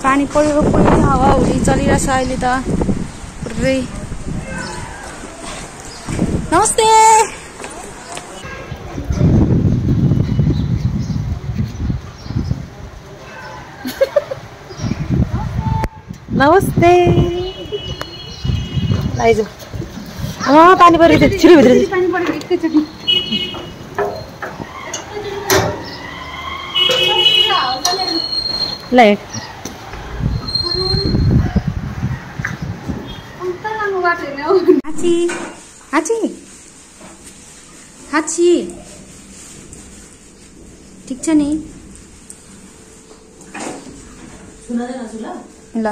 पानी परेको पुरै हावाहुरी चलिरहेछ अहिले त पुरै। नमस्ते। नमस्ते। आइज पानी परेको थियो छिटो भित्र पानी परेको एकैचोटि। ल हाची हाची हाची ठिक छ नि ल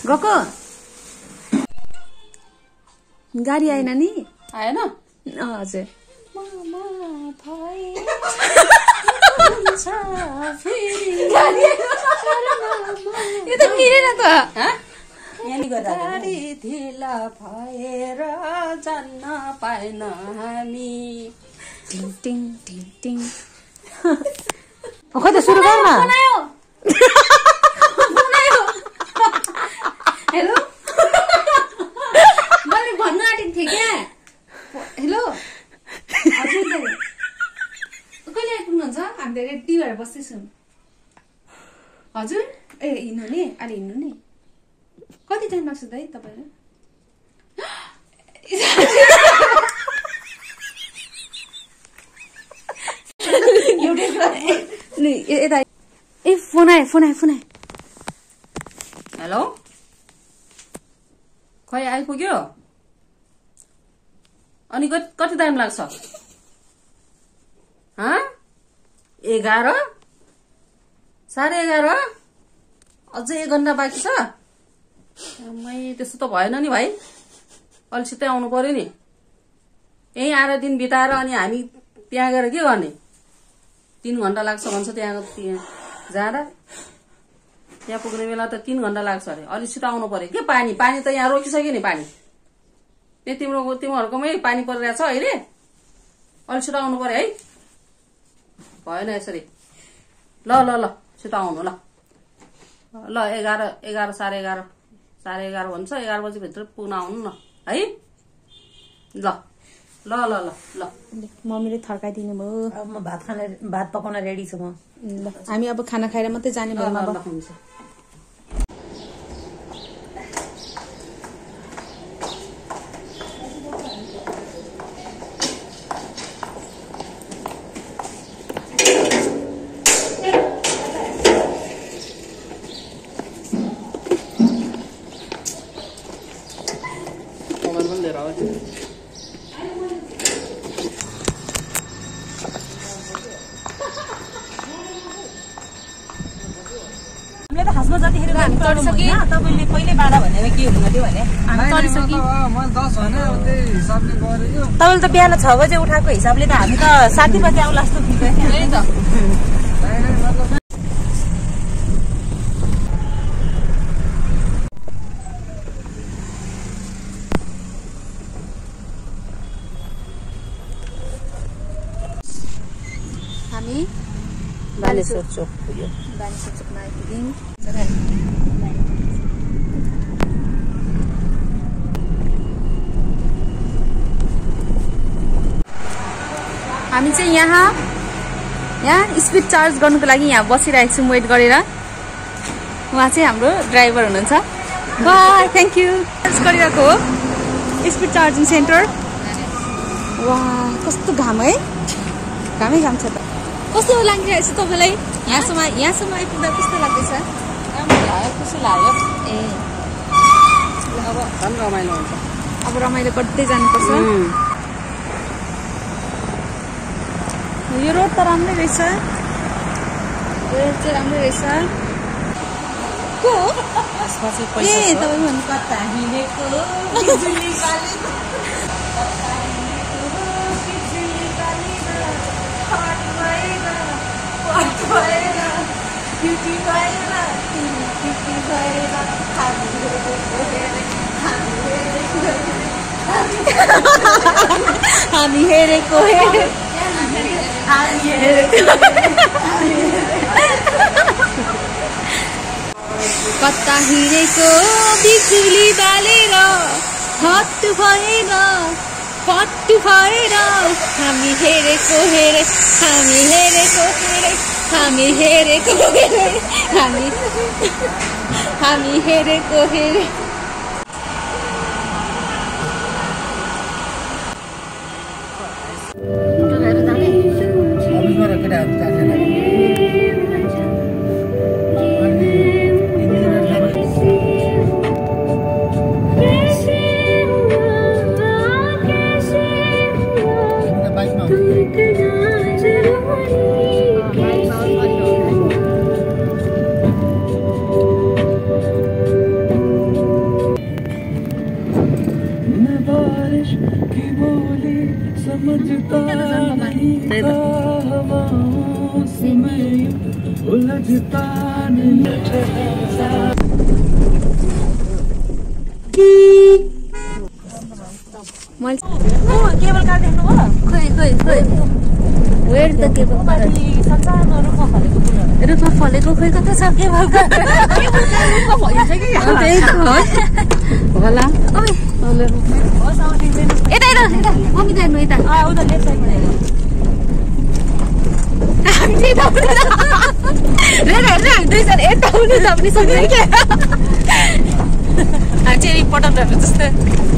गएको गाडी आएन नि आएन हजुर यो त मिलेन त गाडी ढिला भएर जान्न पाएन हामी। खै त सुरु गर न। हेलो मैले भन्न आँटेको थिएँ क्या। हेलो हजुर कहिले आइपुग्नुहुन्छ? हामी त रेडी भएर बस्दैछौँ। हजुर ए हिँड्नु नि अलि हिँड्नु नि। कति टाइम लाग्छ दाइ तपाईँलाई? यता ए फोन आयो फोन आयो फोन आयो। हेलो खै आइपुग्यो? अनि कति टाइम लाग्छ? 11 11:30 अझै 1 घन्टा बाँकी छ। त्यस्तो त भएन नि भाइ, अलि छिट्टै आउनु पर्यो नि। यहीँ आएर दिन बिताएर अनि हामी त्यहाँ गएर के गर्ने? 3 घन्टा लाग्छ भन्छ त्यहाँ जाँदा। त्यहाँ पुग्ने बेला त 3 घन्टा लाग्छ अरे। अलि छिटो आउनु पर्यो के। पानी त यहाँ रोकिसक्यो नि पानी। तिमीहरूकोमै पानी परिरहेछ अहिले। अलि छिटो आउनु पर्यो है, भएन यसरी। ल ल ल छिटो आउनु ल। ल 11 11:30 भन्छ। 11 बजीभित्र पुग्न आउनु न है। ल ल ल ल ल मम्मीले थर्काइदिनु भयो। अब म भात पकाउन रेडी छु म। ल हामी अब खाना खाएर मात्रै जाने भएमा अब हुन्छ। हामीले त खासमा जतिखेर तपाईँले पहिल्यै बाधा भनेर के हुनुहुन्थ्यो भने तपाईँले त बिहान 6 बजे उठाएको हिसाबले त हामी त 7 बजे आउला जस्तो फिल गर्थ्यो। हामी बानेश्वर चोक पुग्यो। बानेश्वर चोकमा आइपुग्यौँ। हामी चाहिँ यहाँ स्पिड चार्ज गर्नुको लागि यहाँ बसिरहेको छौँ वेट गरेर। उहाँ चाहिँ हाम्रो ड्राइभर हुनुहुन्छ। वाह थ्याङ्क यू। चार्ज गरिरहेको हो स्पिड चार्जिङ सेन्टर। वाह कस्तो घाम है, घामै घाम छ त। कस्तो लागिरहेछ तपाईँलाई? यहाँसम्म आइपुग्दा कस्तो लाग्दैछ? खुसी लाग्यो। ए अब झन् रमाइलो हुन्छ। अब रमाइलो गर्दै जानुपर्छ। यो रोड त राम्रै रहेछ। रोड चाहिँ राम्रै रहेछ। को हो? ए तपाईँ भन्नु कता हिँडेको हामी हेरेको कता हिँडेको बिजुली बालेर हत्तु भएर पत्तु भएर हामी हेरेको हेरे हामी हेरेको हेरे हामी हेरेको हेरे हामी हेरेको हेरे केबल कार देख्नुभयो खोइ वेयर द केबल कार संसारमा रुखमा फलेको फुलहरू रुखमा फलेको खोइ कता छ केबल कार रुखमा फलिन्छ कि त्यही त होला यता मम्मी जानु यता उता लेफ्ट साइडमा दुईजना यता हुनु सक्ने सक्दैन क्या चाहिँ पटकहरू जस्तो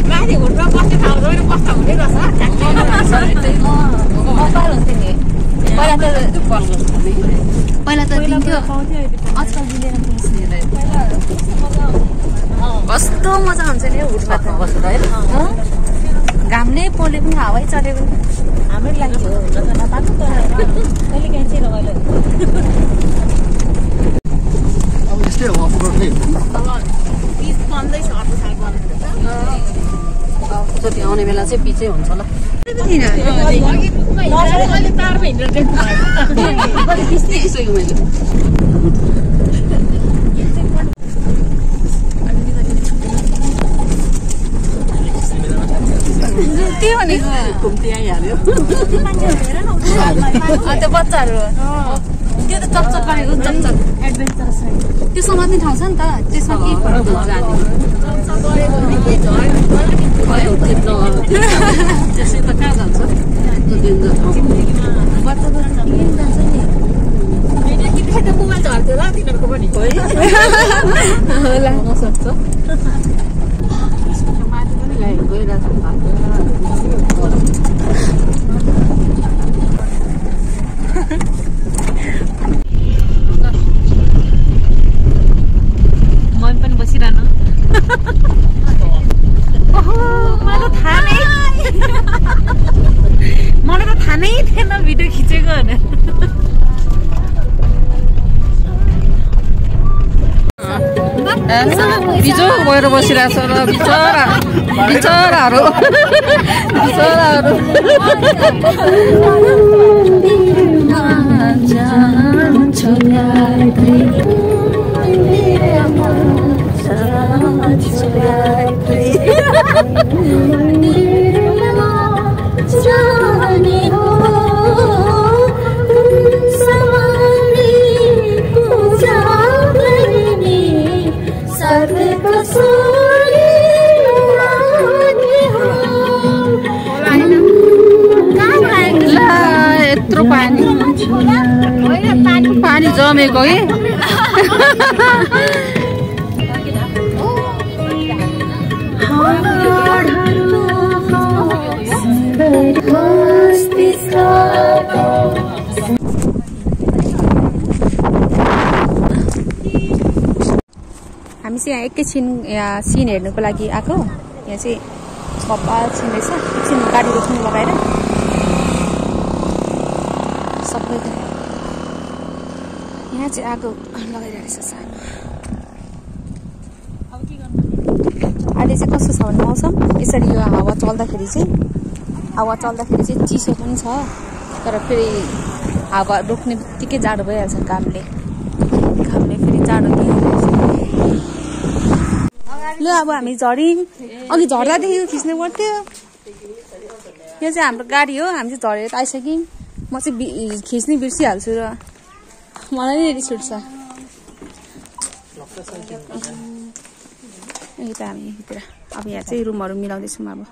माथि हुँदा बस्ने ठाउँ जोएर बस्दा हुने रहेछ पहिला त दिन्थ्यो आजकल दिँदैन कस्तो मजा हुन्छ नि हुटमा त घाम नै पोले पनि हावै चलेको हाम्रै लागि हो कहिले काहीँ चाहिँ रमाइलो अब यस्तै हो जति आउने बेला चाहिँ पिचै हुन्छ ल के भनेको घुम्ती आइहाल्यो त्यो बच्चाहरू त्यो त चकचक गरेको चकचक एडभेन्चरस त्यो समात्ने ठाउँ छ नि त त्यसमा के फरक त्यसै त कहाँ जान्छ मोबाइल झर्थ्यो होला तिनीहरूको पनि होला हुनसक्छ माथि पनि गइरहेको मम्मी पनि बसिरहनु मलाई त थाहा नै थिएन भिडियो खिचेको भनेर बिजो गएर बसिरहेको छ र बिचराहरू यत्रो पानी जमेको कि हामी चाहिँ यहाँ एकैछिन यहाँ सिन हेर्नुको लागि आएको यहाँ चाहिँ पप्पा छिन्दैछ एकछिन गाडी रोक्नु लगाएर सबै यहाँ चाहिँ आगो लगाइरहेको छ सानो अहिले चाहिँ कस्तो छ भने मौसम यसरी यो हावा चल्दाखेरि चाहिँ चिसो पनि छ तर फेरि हावा रोक्ने बित्तिकै जाडो भइहाल्छ घामले फेरि जाडो दिइरहेछ ल अब हामी झर्यौँ अघि झर्दादेखि खिच्नु पर्थ्यो यो चाहिँ हाम्रो गाडी हो, हामी चाहिँ झरेर आइसक्यौँ। म चाहिँ खिच्नै बिर्सिहाल्छु र मलाई नै रिस उठ्छ। यता हामी यतातिर अब यहाँ चाहिँ रुमहरू मिलाउँदैछौँ। अब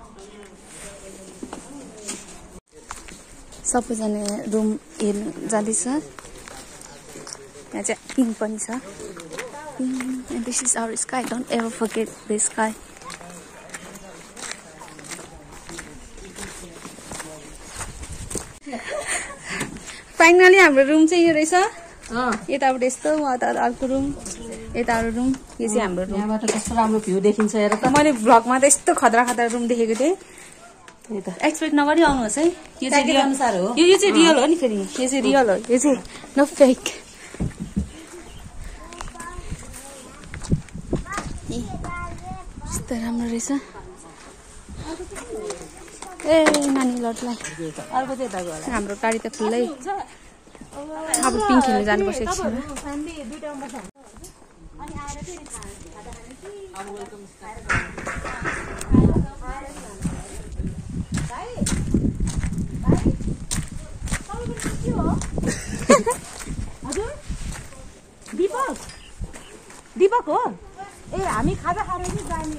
सबैजना रुम हेर्नु जाँदैछ। यहाँ चाहिँ पिङ पनि छ। And this is our sky. Don't ever forget the sky. Finally हाम्रो रुम चाहिँ यो रहेछ। यताबाट यस्तो, उता अर्को रुम, यता अरू रुम। यो चाहिँ हाम्रो रुम। यहाँबाट कस्तो राम्रो भ्यू देखिन्छ हेर त। मैले भ्लगमा त यस्तो खतरा खतरा रुम देखेको थिएँ। एक्सपेक्ट नगरी आउनुहोस् है। यो चाहिँ अनुसार हो। यो चाहिँ रियल हो नि फेरि। यो चाहिँ रियल हो, यो चाहिँ नो फेक। यस्तो राम्रो रहेछ। ए नानी लटलाई अर्को चाहिँ यता गयो। हाम्रो गाडी त खुल्लै। अब पिङ खेल्नु जानुपर्छ एकछिनमा। दीपक हो। ए हामी खाजा खाएर चाहिँ जाने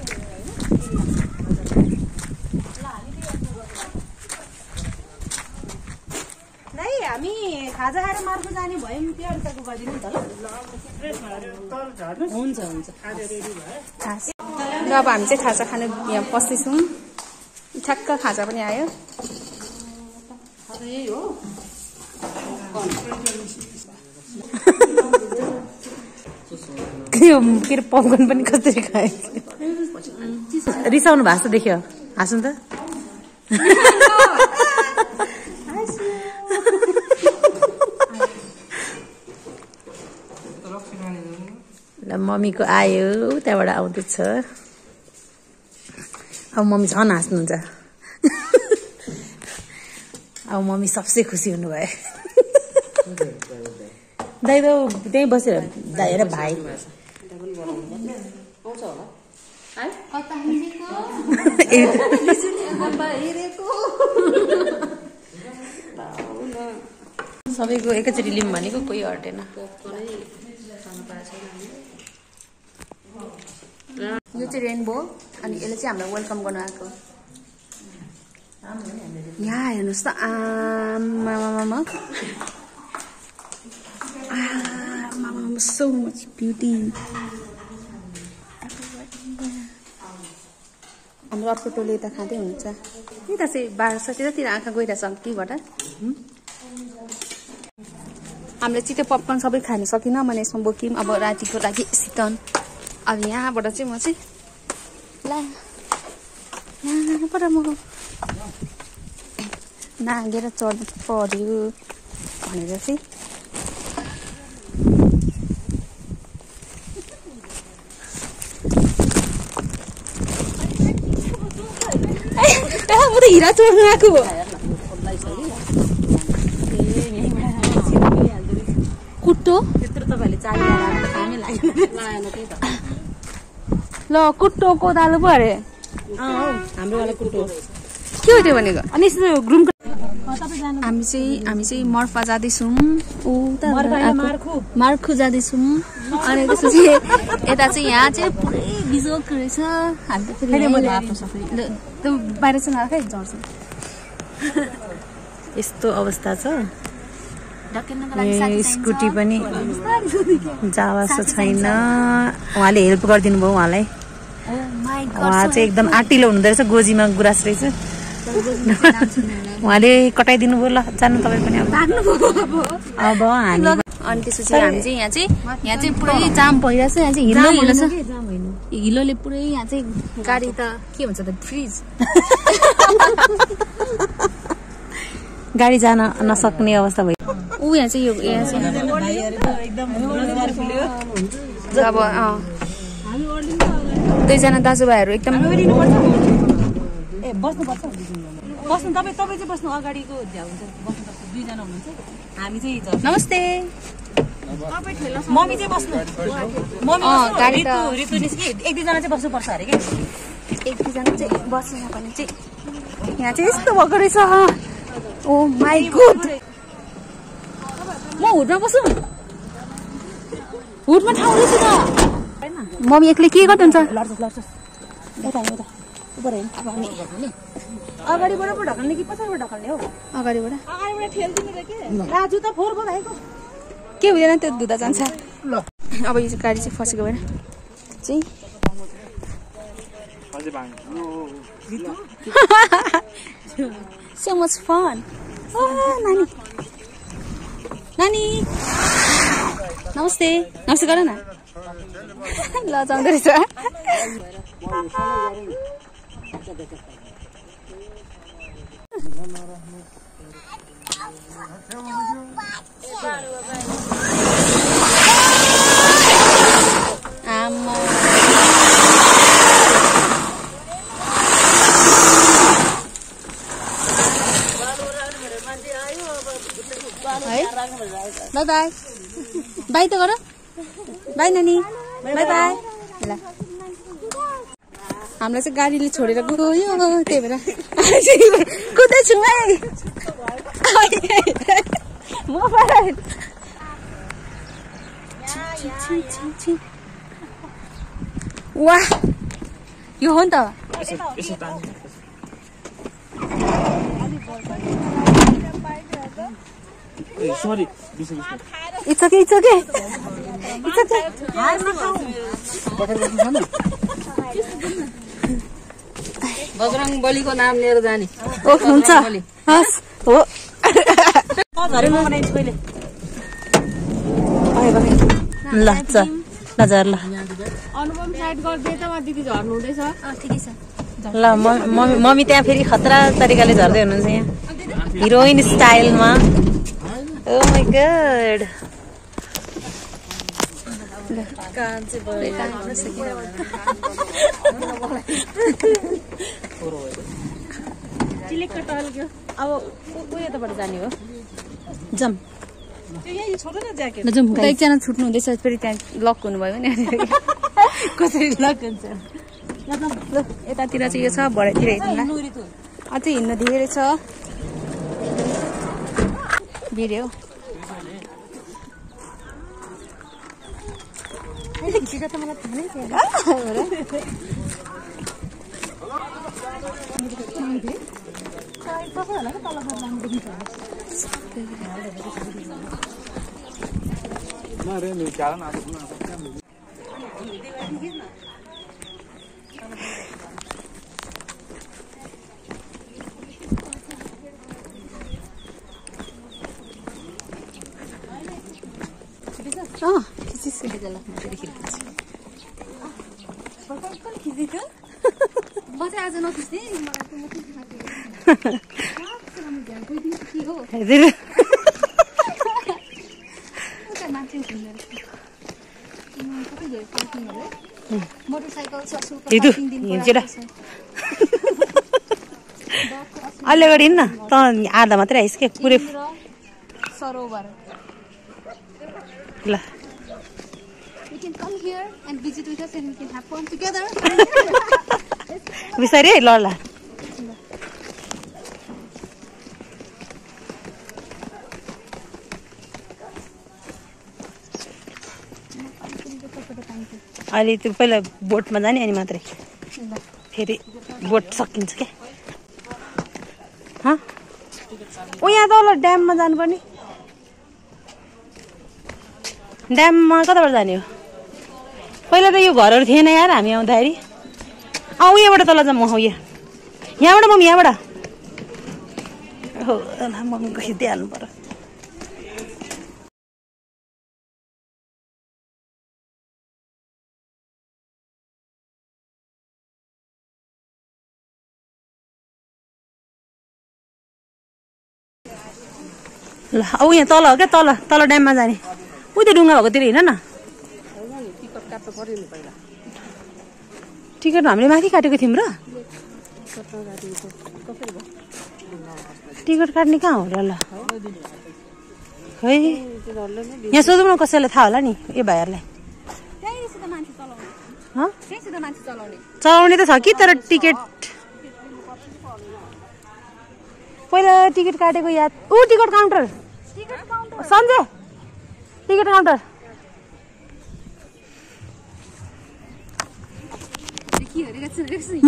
नै, हामी खाजा खाएर मार्को जाने भयौँ। त्यो अनुसारको गरिदिनु नि त ल। हुन्छ हुन्छ। र अब हामी चाहिँ खाजा खाने यहाँ पस्दैछौँ। ठ्याक्क खाजा पनि आयो। यही हो। के अरे पपकर्न पनि कसरी खायो। रिसाउनु भएको जस्तो देख्यो। हाँस्नु त। ल मम्मीको आयो, त्यहाँबाट आउँदैछ। अब मम्मी झन् हाँस्नुहुन्छ। अब मम्मी सबसे खुसी हुनुभयो। दाइ त त्यहीँ बसेर दाइ र भाइ सबैको एकैचोटि लिउँ भनेको कोही हटेन। यो चाहिँ रेनबो अनि यसले चाहिँ हामीलाई वेलकम गर्नु आएको। यहाँ हेर्नुहोस् त। आमामामा so much beauty. हाम्रो अर्को टोले यता खाँदै हुनुहुन्छ। यता चाहिँ बाह्र छ, त्यतातिर आँखा गइरहेछ केबाट। हामीले छिटो पपकर्न सबै खान सकिनँ। मैले यसमा बोक्यौँ अब रातिको लागि शीतल। अब यहाँबाट चाहिँ म चाहिँ यहाँबाट म नागेर चढ्नु पर्यो भनेर चाहिँ म त हिरा चोर्नु आएको। कुट्टो त्यत्रो तपाईँहरूले चालिरहेर त कामै लागेन। ल कुट्टो कोदालो पो अरे। हाम्रो वाला कुट्टो के हो त्यो भनेको? अनि ग्रुमको हामी चाहिँ मर्फा जाँदैछौँ। मार्खु जाँदैछौँ। अनि त्यसपछि यता चाहिँ यहाँ चाहिँ पुरै बिजोक रहेछ। हामी त फेरि त्यो बाहिर चाहिँ नराखै झर्छौँ। यस्तो अवस्था छ। स्कुटी पनि जावासो छैन। उहाँले हेल्प गरिदिनु भयो उहाँलाई। उहाँ चाहिँ एकदम आँटिलो हुनुहुँदो रहेछ। गोजीमा गुराँस रहेछ। उहाँले कटाइदिनु भयो। ल जानु तपाईँ पनि। अब हामी अनि त्यसपछि हामी चाहिँ यहाँ चाहिँ पुरै जाम भइरहेछ। यहाँ चाहिँ हिलो भइरहेछ। हिलोले पुरै यहाँ चाहिँ गाडी त के भन्छ त फ्रिज। गाडी जान नसक्ने अवस्था भयो। ऊ यहाँ चाहिँ अब दुईजना दाजुभाइहरू एकदम बस्नुपर्छ। बस्नु तपाईँ चाहिँ बस्नु। अगाडिको हुन्छ बस्नुपर्छ। दुईजना हुनुहुन्छ। हामी चाहिँ नमस्ते। मम्मी चाहिँ बस्नु। मम्मी ऋतु निस्कि एक दुईजना चाहिँ बस्नुपर्छ अरे क्या। एक दुईजना चाहिँ बसेन भने चाहिँ यहाँ चाहिँ यस्तो भएको रहेछ। ओ माई गुड, म हुडमा बसौँ? हुडमा ठाउँ रहेछ त। मम्मी एक्लै के गर्नुहुन्छ? अगाडिबाट पो ढकल्ने कि पछाडिबाट ढकल्ने हो? अगाडिबाट ठेल्दिनु रे के राजु त फोहोर भएको के हुँदैन, त्यो धुँदा जान्छ। अब यो गाडी चाहिँ फसेको भएर चाहिँ so much fun. नानी नानी नमस्ते नमस्ते गर न। लजाउँदो रहेछ। बाई बाई बाई त गर। बाई नानी, बाई बाई। ल हामीलाई चाहिँ गाडीले छोडेर गयो, त्यही भएर कुदैछु है। मोबाइल वाह, यो हो नि त। Sorry. It's okay, it's okay. It's okay. Bajrang बलीको नाम लिएर जाने। ओ हुन्छ, हस् हो। झरेमा बनाइन्छ पहिले। ल चल नजर ल। अनुपम साइड गर्दै त म दिदी झर्नु हुँदैछ। ठिकै छ। ल मम्मी त्यहाँ फेरि खतरा तरिकाले झर्दै हुनुहुन्छ यहाँ हिरोइन स्टाइलमा। ओ माय गॉड, अब उयोबाट जाने हो। जम एकजना छुट्नु हुँदैछ, फेरि त्यहाँ लक हुनुभयो नि। कसरी लक हुन्छ? यतातिर चाहिँ यो छ, भरेतिर हेर्नु अझै हिँड्नु धेरै छ। भिडियो अहिले गरी हिँड्न त आधा मात्रै आइस के पुरै सरोवर। ल We can come here and visit with us and we can have fun together. बिस्तारै है। ल ल अहिले त्यो पहिला बोटमा जाने अनि मात्रै फेरि बोट सकिन्छ क्या। ओ यहाँ तल ड्याममा जानुपर्ने। ड्याममा कताबाट जाने हो? पहिला त यो घरहरू थिएन यार हामी आउँदाखेरि। यहाँबाट तल जाऊँ। हो यहाँबाट मम्मी, यहाँबाट हो मम्मीको खिचिदिइहाल्नु पर्यो। ल यहाँ तल हो क्या, तल तल ड्याममा जाने। उही त ढुङ्गा भएकोतिर हिँड न। टिकट हामीले माथि काटेको थियौँ र। टिकट काट्ने कहाँ हो र? ल खै यहाँ सोधौँ न कसैलाई थाहा होला नि यो भाइहरूलाई। चलाउने त छ कि तर टिकट पहिला टिकट काटेको याद ticket counter Sanjay ticket counter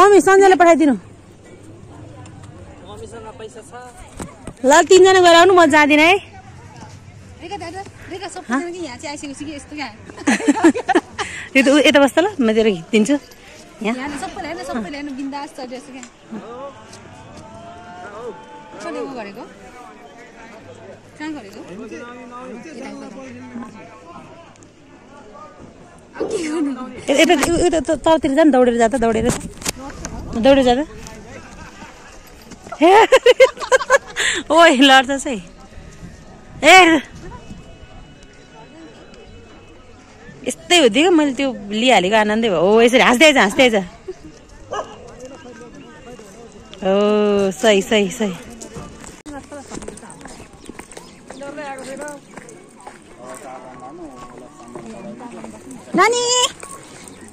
mummy सन्जयलाई पठाइदिनु ल 3 जना गएर आउनु म जाँदिन है यता बस्छ ल म तेरो दिन्छु तलतिर जा दौडेर जाँदा दौडेर जाँदा ओइ लड्छ है ए यस्तै हुँदै क्या मैले त्यो लिइहालेको आनन्दै भयो यसरी हाँस्दै आइज हो सही नानी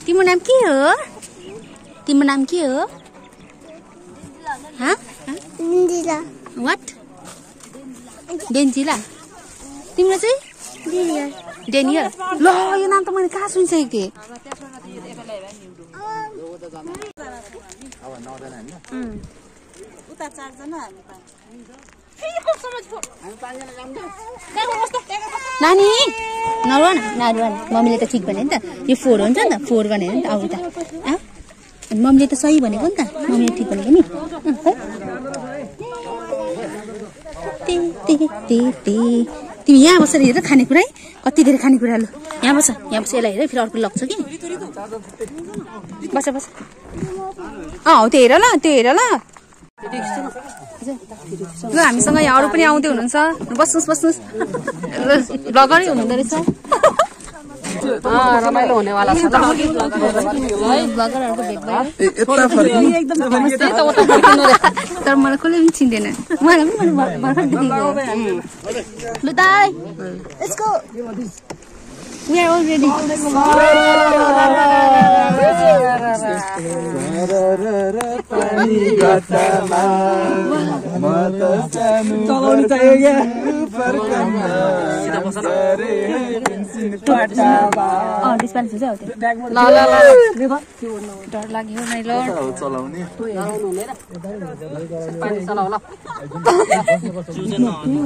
तिम्रो नाम के हो वाट डेन्जिला तिम्रो चाहिँ डेनियल ल यो नाम त मैले कहाँ सुनिसकेको थिएँ नानी नरुवा मम्मीले त ठिक भने नि त यो 4 हुन्छ नि त 4 भनेर नि त आउ त मम्मीले त सही भनेको नि त मम्मीले ठिक भनेको नि तिमी यहाँ बसेर हेर खानेकुरा है कति धेरै खानेकुरा लु यहाँ बस यसलाई हेर फेरि अर्को लग्छ कि बस हो त्यो हेर ल ल हामीसँग यहाँ अरू पनि आउँदै हुनुहुन्छ बस्नुहोस् लगरै हुनुहुँदो रहेछ रमाइलो हुनेवाला छ तर मलाई कसले पनि चिन्दैन मलाई पनि भर्खर लु दाइ let's go We are all ready. Dispense हुन्छ ल डर लाग्यो नै ल चलाउने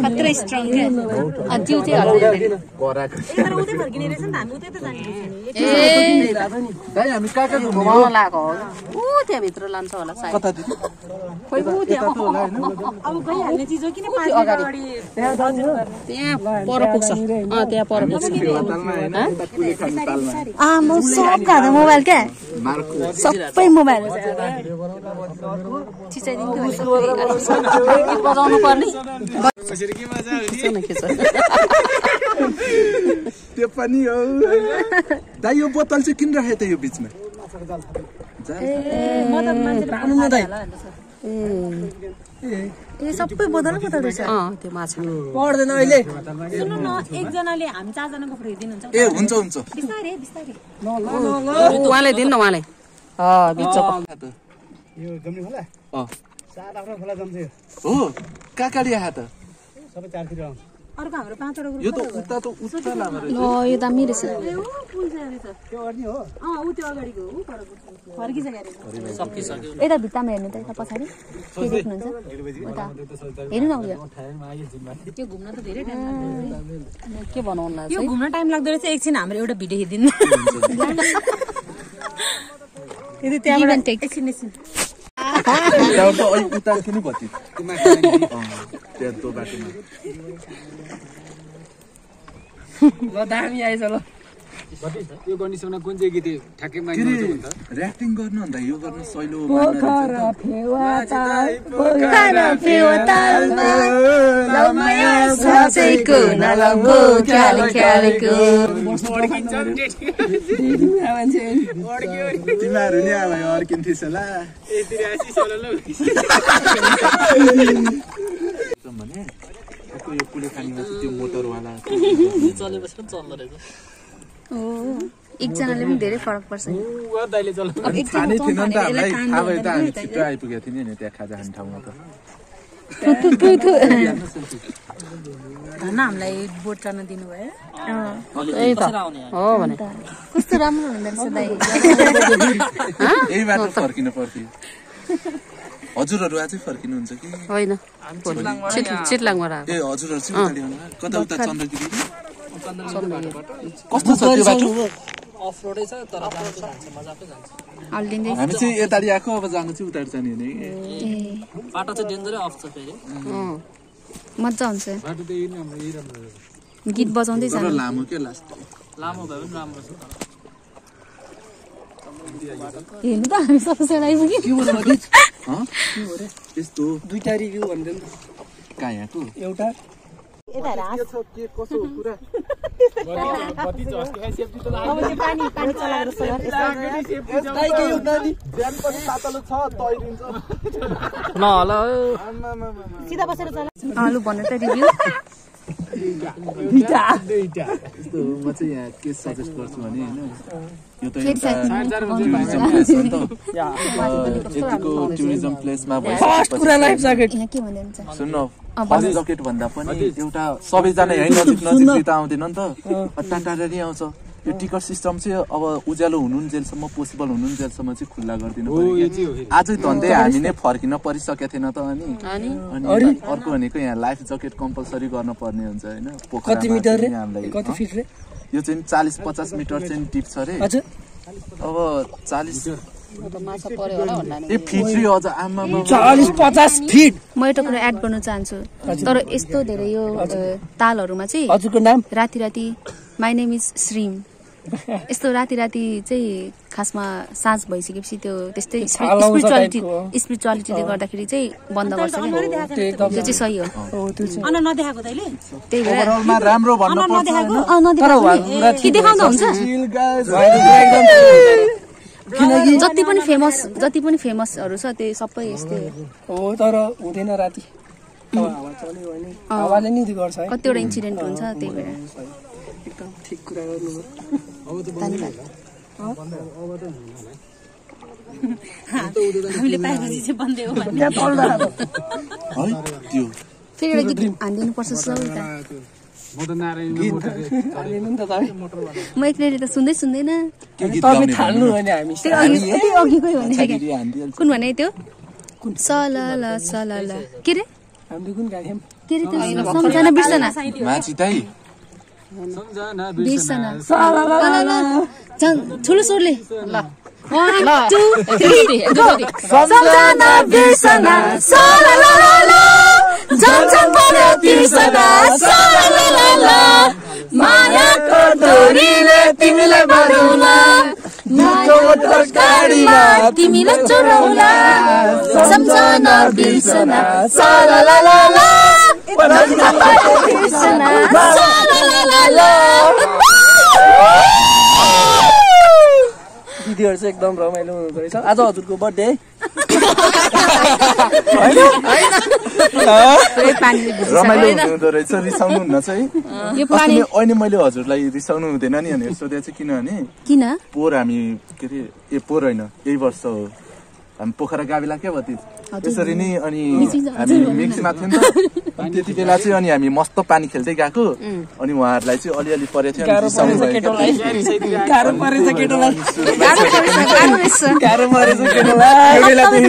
खतरा स्ट्रङ के जिउ चाहिँ घुमाउन लागेको हो ऊ त्यहाँ भित्र लान्छ होला सायद त्यहाँ पर पुग्छ त्यहाँ पर पुग्छ म सब खाँदा मोबाइल क्या सबै मोबाइल बजाउनु पर्ने त्यो पनि हो दाइ यो बोतल चाहिँ किन राखे त यो बीचमा सबै बोतल रहेछ त्यो माछा पर्दैन अहिले सुन्नु न एकजनाले हामी 4 जनाको फ्री दिनुहुन्छ ए हुन्छ बिस्तारै उहाँले दिनु न उहाँले भित्रको यो जम्ने होला 7 आफ्नो खोला जम्छ हो काकाडी आहा त सबै 4 किलो आउँछ अर्को हाम्रो 5 वटा यो त उता त उता लाग्यो ल यो दामी रहेछ त्यो अर्नी हो ऊ त्यो अगाडिको हो परको फर्किसक्यो यता भित्तामा हेर्नु त यता पछाडि के देख्नुहुन्छ उता हेर्नु न उयो त्यो घुम्न त धेरै टाइम लाग्छ के बनाउनु यो घुम्न टाइम लाग्दो रहेछ एकछिन हाम्रो एउटा भिडियो हेरिदिनु यदि त्यहाँबाट एकछिन उता किन पति त्यो तो बाटोमा ल दामी आइज ल यो कन्डिसनमा कुन चाहिँ गीत ठ्याक्कै माग्नु हुन्छ त र्यापिङ गर्नु भन्दा यो गर्न सहिलो तिमीहरू नि अब अर्किन्थिस् होला भने यो पुले खानीमा त्यो मोटरवाला चलेपछि पनि चल्दो रहेछ एकजनाले पनि धेरै फरक पर्छ नि दाइले चल अनि खानै थिएन नि त हामीलाई थाहा भयो त हामी छिटो आइपुगेको थियौँ नि त्यहाँ खाजा खाने ठाउँमा त धन्न हामीलाई बोट चढ्न दिनुभयो हो भने कस्तो राम्रो हुँदो रहेछ दाइ यही बाटो फर्किनु पर्थ्यो हजुरहरू अझै फर्किनुहुन्छ कि होइन चितलाङबाट ए हजुरहरू चाहिँ उताडि आउनु कता उता चन्द्रगिरी कस्तो छ त्यो बाटो अफरोडै छ तर मजाकै जान्छ हल्लिँदै हामी चाहिँ यताडि आएको अब जानु चाहिँ उताडि जाने हुने बाटो चाहिँ डेन्जरै अफ छ फेरि मजा हुन्छ बाटो त यही नै हाम्रो यही राम्रो गीत बजाउँदै तर जानु लामो के लास्ट लामो भए पनि राम्रो छ हेर्नु त हामी सबैजना आइपुग्यो त्यस्तो दुईटा रिभ्यू भन्दैन कहाँ यहाँको एउटा के कसो कुरा कति छ अस्ति खाइ सेफ्टी त पानी चलाएर ज्यान पनि पातलो छ तैरिन्छ न होला सिधा बसेर चला आलु भन्नु त रिभ्यू दुईटा यस्तो म चाहिँ यहाँ के सजेस्ट गर्छु भने होइन यो त फेरि साथी टुरिज्म प्लेस हो नि त यतिको टुरिज्म प्लेसमा भइसकेपछि यहाँ के भन्दै हुन्छ सुन्न फर्स्ट जकेट भन्दा पनि एउटा सबैजना यहीँ नजिक नजिक त आउँदैन नि त टाढा नि आउँछ यो टिकट सिस्टम चाहिँ अब उज्यालो हुनुन्जेलसम्म पोसिबल हुनुन्जेलसम्म चाहिँ खुल्ला गरिदिनु पर्यो आजै धन्दै हामी नै फर्किन परिसकेको थिएन त अनि अर्को भनेको यहाँ लाइफ जकेट कम्पलसरी गर्न पर्ने हुन्छ होइन यो चाहिँ 40-50 मिटर चाहिँ डिप छ अरे अब 40 ए फिट अझ आमा 40-50 फिट म एउटा कुरा एड गर्न चाहन्छु तर यस्तो धेरै यो तालहरूमा चाहिँ हजुरको नाम राति माई नेम इज श्रीम यस्तो राति चाहिँ खासमा साँझ भइसकेपछि त्यो त्यस्तै स्पिरिचुअलिटीले गर्दाखेरि चाहिँ बन्द गर्छ कि त्यो चाहिँ सही हो नदेखाएको तैँले त्यही भएर ओभरअलमा राम्रो भन्नु पर्छ कि देखाउँदा हुन्छ जति पनि फेमसहरू छ त्यो सबै यस्तै हो तर हुँदैन राति हावा चल्यो भने हावाले नि गर्छ है कतिवटा इन्सिडेन्ट हुन्छ त्यही भएर एकदम ठीक कुरा गर्नुभयो धन्यवाद हामीले पाएपछि चाहिँ बन्दै हो भन्ने है त्यो फेरि एउटा गीत हानिदिनु पर्छ सबै म एक्लै त सुन्दैन तपाईँ थाल्नु होइन हामी त्यो अघिकै भने कुन भने त्यो सलला के रे हामीले कुन गाएको के रे त्यो सम्झना बिर्सना माछी दाइ बिर्सना ठुलो स्वरले ल 1 2 3 सम्झना बिर्सना सलला जमजम पर्यो बिर्सना सलला मायाको डोरीले तिमीलाई बढाउला मायाको तरकारीमा तिमीलाई चोराउला सम्झना बिर्सना सलला बिर्सना सलला दिदीहरू चाहिँ एकदम रमाइलो हुनुहुँदो रहेछ आज हजुरको बर्थडे रमाइलो हुँदो रहेछ रिसाउनु हुन्न चाहिँ अहिले मैले हजुरलाई रिसाउनु हुँदैन नि भनेर सोधेको चाहिँ किन पोहोर हामी के अरे पोहोर होइन यही वर्ष हो हामी पोखरा गाविला क्या भयो त्यसरी नै अनि हामी मिक्समा थियौँ नि त अनि त्यति बेला चाहिँ अनि हामी मस्त पानी खेल्दै गएको अनि उहाँहरूलाई चाहिँ अलिअलि परेको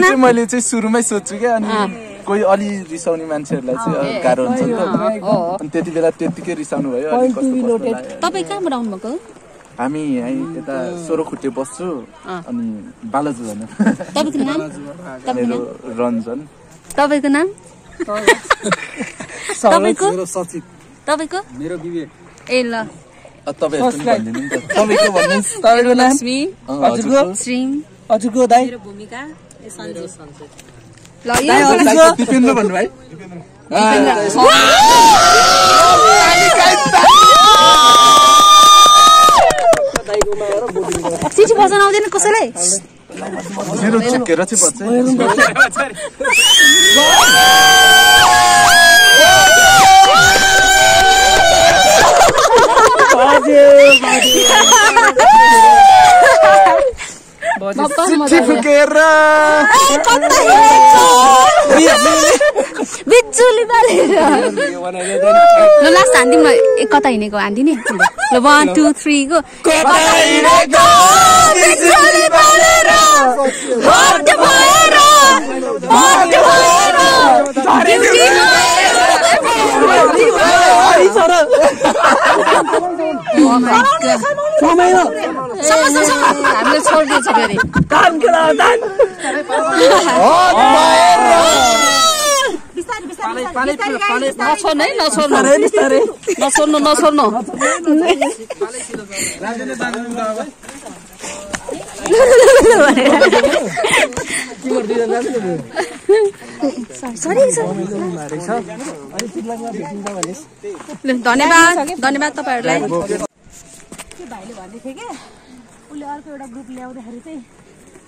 थियो मैले चाहिँ सुरुमै सोध्छु क्या अनि कोही अलि रिसाउने मान्छेहरूलाई चाहिँ गाह्रो हुन्छ नि त अनि त्यति बेला त्यतिकै रिसाउनु भयो तपाईँ कहाँबाट आउनुभएको हामी यता सोह्रखुट्टे बस्छु अनि बालाजु भन्नु तपाईँको नाम मेरो रञ्जन तपाईँको नाम तपाईँको मेरो विवेक ए ल तपाईँको भन्नुहोस् तपाईँको नाम लक्ष्मी हजुरको श्रीम हजुरको दाइ मेरो भूमिका ल दिपेन्द्र भन्नुभयो चिठी बजाउन आउँदैन कसैलाई मेरो चुकेर चाहिँ बच्छ चिट्ठी फुकेर बिजुली बालेर ल लास्ट हान्दिउँ न कता हिँडेको हान्दिउँ नि ल 1 2 3 गो कता हिँडेको बिजुली बालेर हट भएर हामीले छोडिदिएछ फेरि नछोड्नु है नछोड्नु धन्यवाद तपाईँहरूलाई भाइले भन्दै थियो क्या उसले अर्को एउटा ग्रुप ल्याउँदाखेरि चाहिँ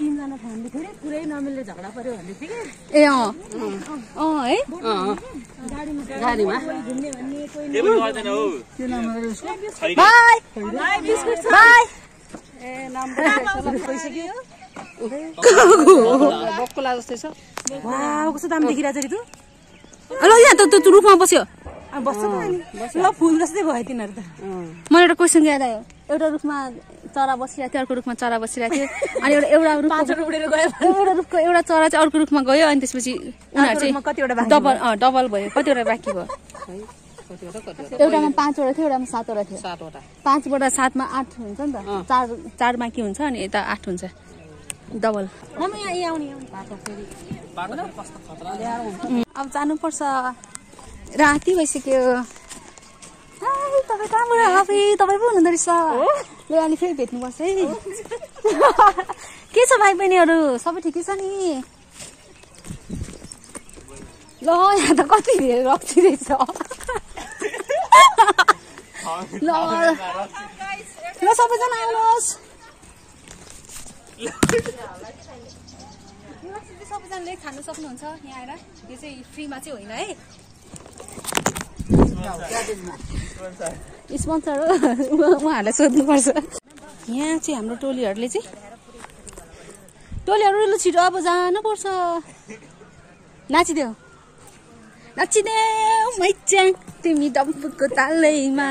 3 जना फ्यामिली थियो अरे पुरै नमिलेर झगडा पर्यो भन्दै थियो ए क्या है गाडीमा घुम्ने भन्ने कोही बाई बाई ए नम्बर भइसक्यो बक्कुला जस्तै छ वाउ कस्तो दाम देखिरहेछ रे तँ ल यहाँ त रुखमा बस्यो बस्छ त अनि ल फुल जस्तै भयो तिनीहरू त मलाई एउटा क्वेसन याद आयो एउटा रुखमा चरा बसिरहेको थियो अर्को रुखमा चरा बसिरहेको थियो अनि एउटा रुख उडेर गयो एउटा रुखको एउटा चरा चाहिँ अर्को रुखमा गयो अनि त्यसपछि उनीहरू चाहिँ कतिवटा डबल भयो कतिवटा बाँकी भयो एउटामा 5 वटा थियो एउटामा 7 वटा थियो 5 बाट 7 मा 8 हुन्छ नि त 4 बाँकी हुन्छ अनि यता 8 हुन्छ डबल अब जानुपर्छ राति भइसक्यो तपाईँ कहाँबाट तपाईँ पो हुनुहुँदो रहेछ ल अनि फेरि भेट्नुपर्छ है के छ भाइ बहिनीहरू सबै ठिकै छ नि ल यहाँ त कति धेरै रक्सी रहेछ ल सबैजना आउनुहोस् सबैजनाले खानु सक्नुहुन्छ यहाँ आएर यो चाहिँ फ्रीमा चाहिँ होइन है स्पोन्सर हो उहाँहरूलाई सोध्नुपर्छ यहाँ चाहिँ हाम्रो टोलीहरूले चाहिँ टोलीहरू छिटो अब जानुपर्छ नाचिदेऊ मैच्याङ तिमी डम्फुको तालैमा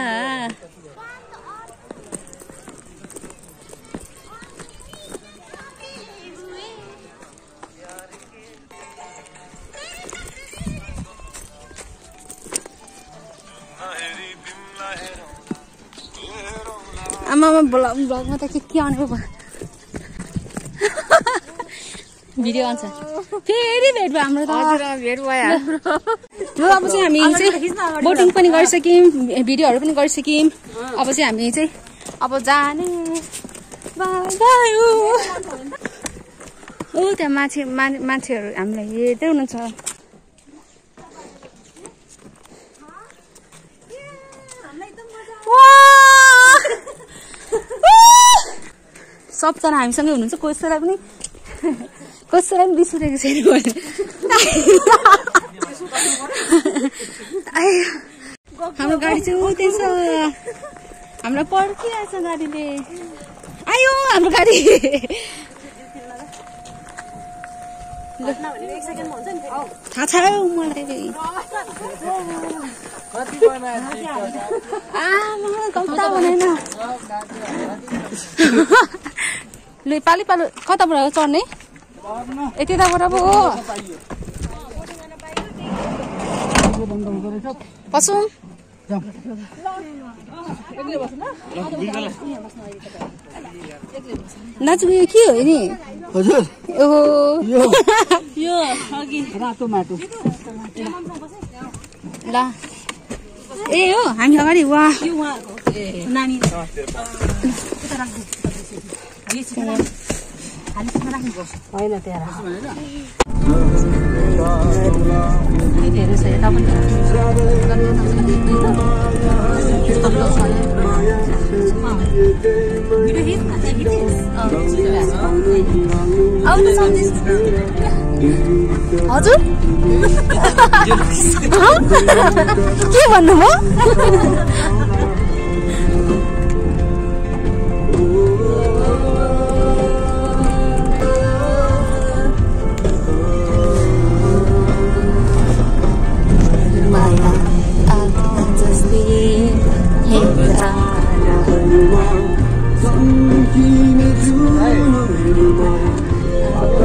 आमामा ब्लगमा त के आउने भिडियो आउँछ फेरि भेट भयो हाम्रो त भेट भयो अब चाहिँ हामी चाहिँ बोटिङ पनि गरिसक्यौँ भिडियोहरू पनि गरिसक्यौँ अब चाहिँ हामी चाहिँ अब जाने ओ त्यहाँ मान्छेहरू हामीलाई हेर्दै हुनुहुन्छ सबजना हामीसँगै हुनुहुन्छ कसैलाई पनि बिर्सिरहेको छैन हाम्रो गाडी चाहिँ उतै छ हामीलाई पर्खिरहेछ गाडीले आयो हाम्रो गाडी थाहा छ मलाई ल पाली कताबाट चढ्ने यताबाट पो हो पसौँ दाजु यो के हो नि हजुर यो अघि रातो माटो ल ए हो हामी अगाडि वा नानी होइन त्यहाँ धेरै छ यता पनि हजुर के भन्नुभयो ए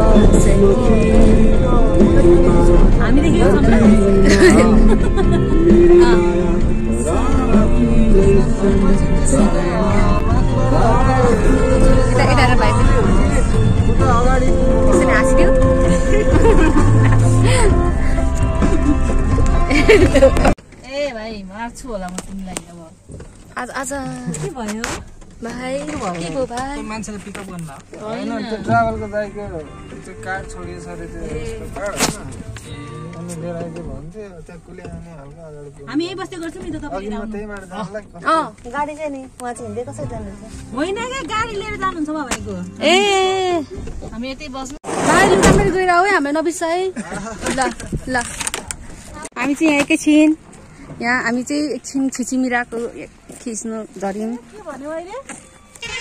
भाइ मार्छु होला म तिमीलाई अब आज आज के भयो भाइ के भयो भाइ मान्छेले पिकअप गर्न होइन त्यो ट्राभलको दाइको त्यो कार्ड छोडिएछ अरे त्यो कार्ड होइन अनि लिएर आइदियो भन्थ्यो त्यहाँ कुल्याउने हल्का अगाडि हामी यही बस्दै गर्छौँ नि त अघि म त्यही बाटो जानलाई गाडी चाहिँ नि उहाँ चाहिँ हिँड्दै कसरी जानुहुन्छ होइन क्या गाडी लिएर जानुहुन्छ बाबाको ए हामी यतै बस्नु भाइ लुगामेर गएर आऊ है हाम्रो नबिर्स है ल ल हामी चाहिँ यहाँ एकैछिन यहाँ हामी चाहिँ एकछिन छिचिमिराको खिच्नु झर्यौँ के भन्यो अहिले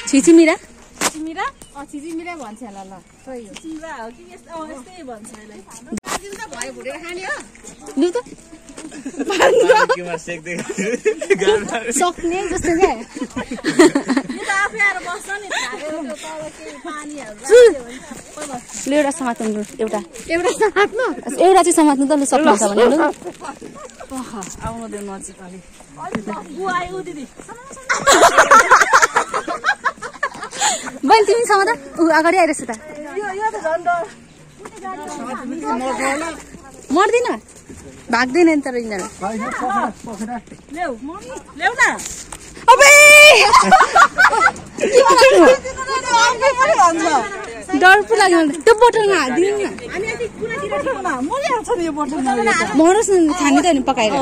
छिचिमिरा चिमिरा चिचिमिरा भन्छ होला ल चिमिरा हो कि यस्तै भन्छ यसलाई त भयो भुटेर खाने हो लु त सक्ने जस्तो क्या यो त आफै आएर बस्छ नि खाएर त्यो तल केही पानीहरू लु एउटा समात्नु लु एउटा समात्नु एउटा चाहिँ समात्नु त लु सक्नुहुन्छ भने लु आउनु दिनु नजिक अलि आयो दिदी बैल तिमी समात ऊ अगाडि आइरहेछ त मर्दिन भाग्दैन नि तर यिनीहरू ल्याउ न अबे डर पो लाग्यो मलाई त्यो बोतलमा हालिदिनु न मरोस् न खाने त नि पकाएर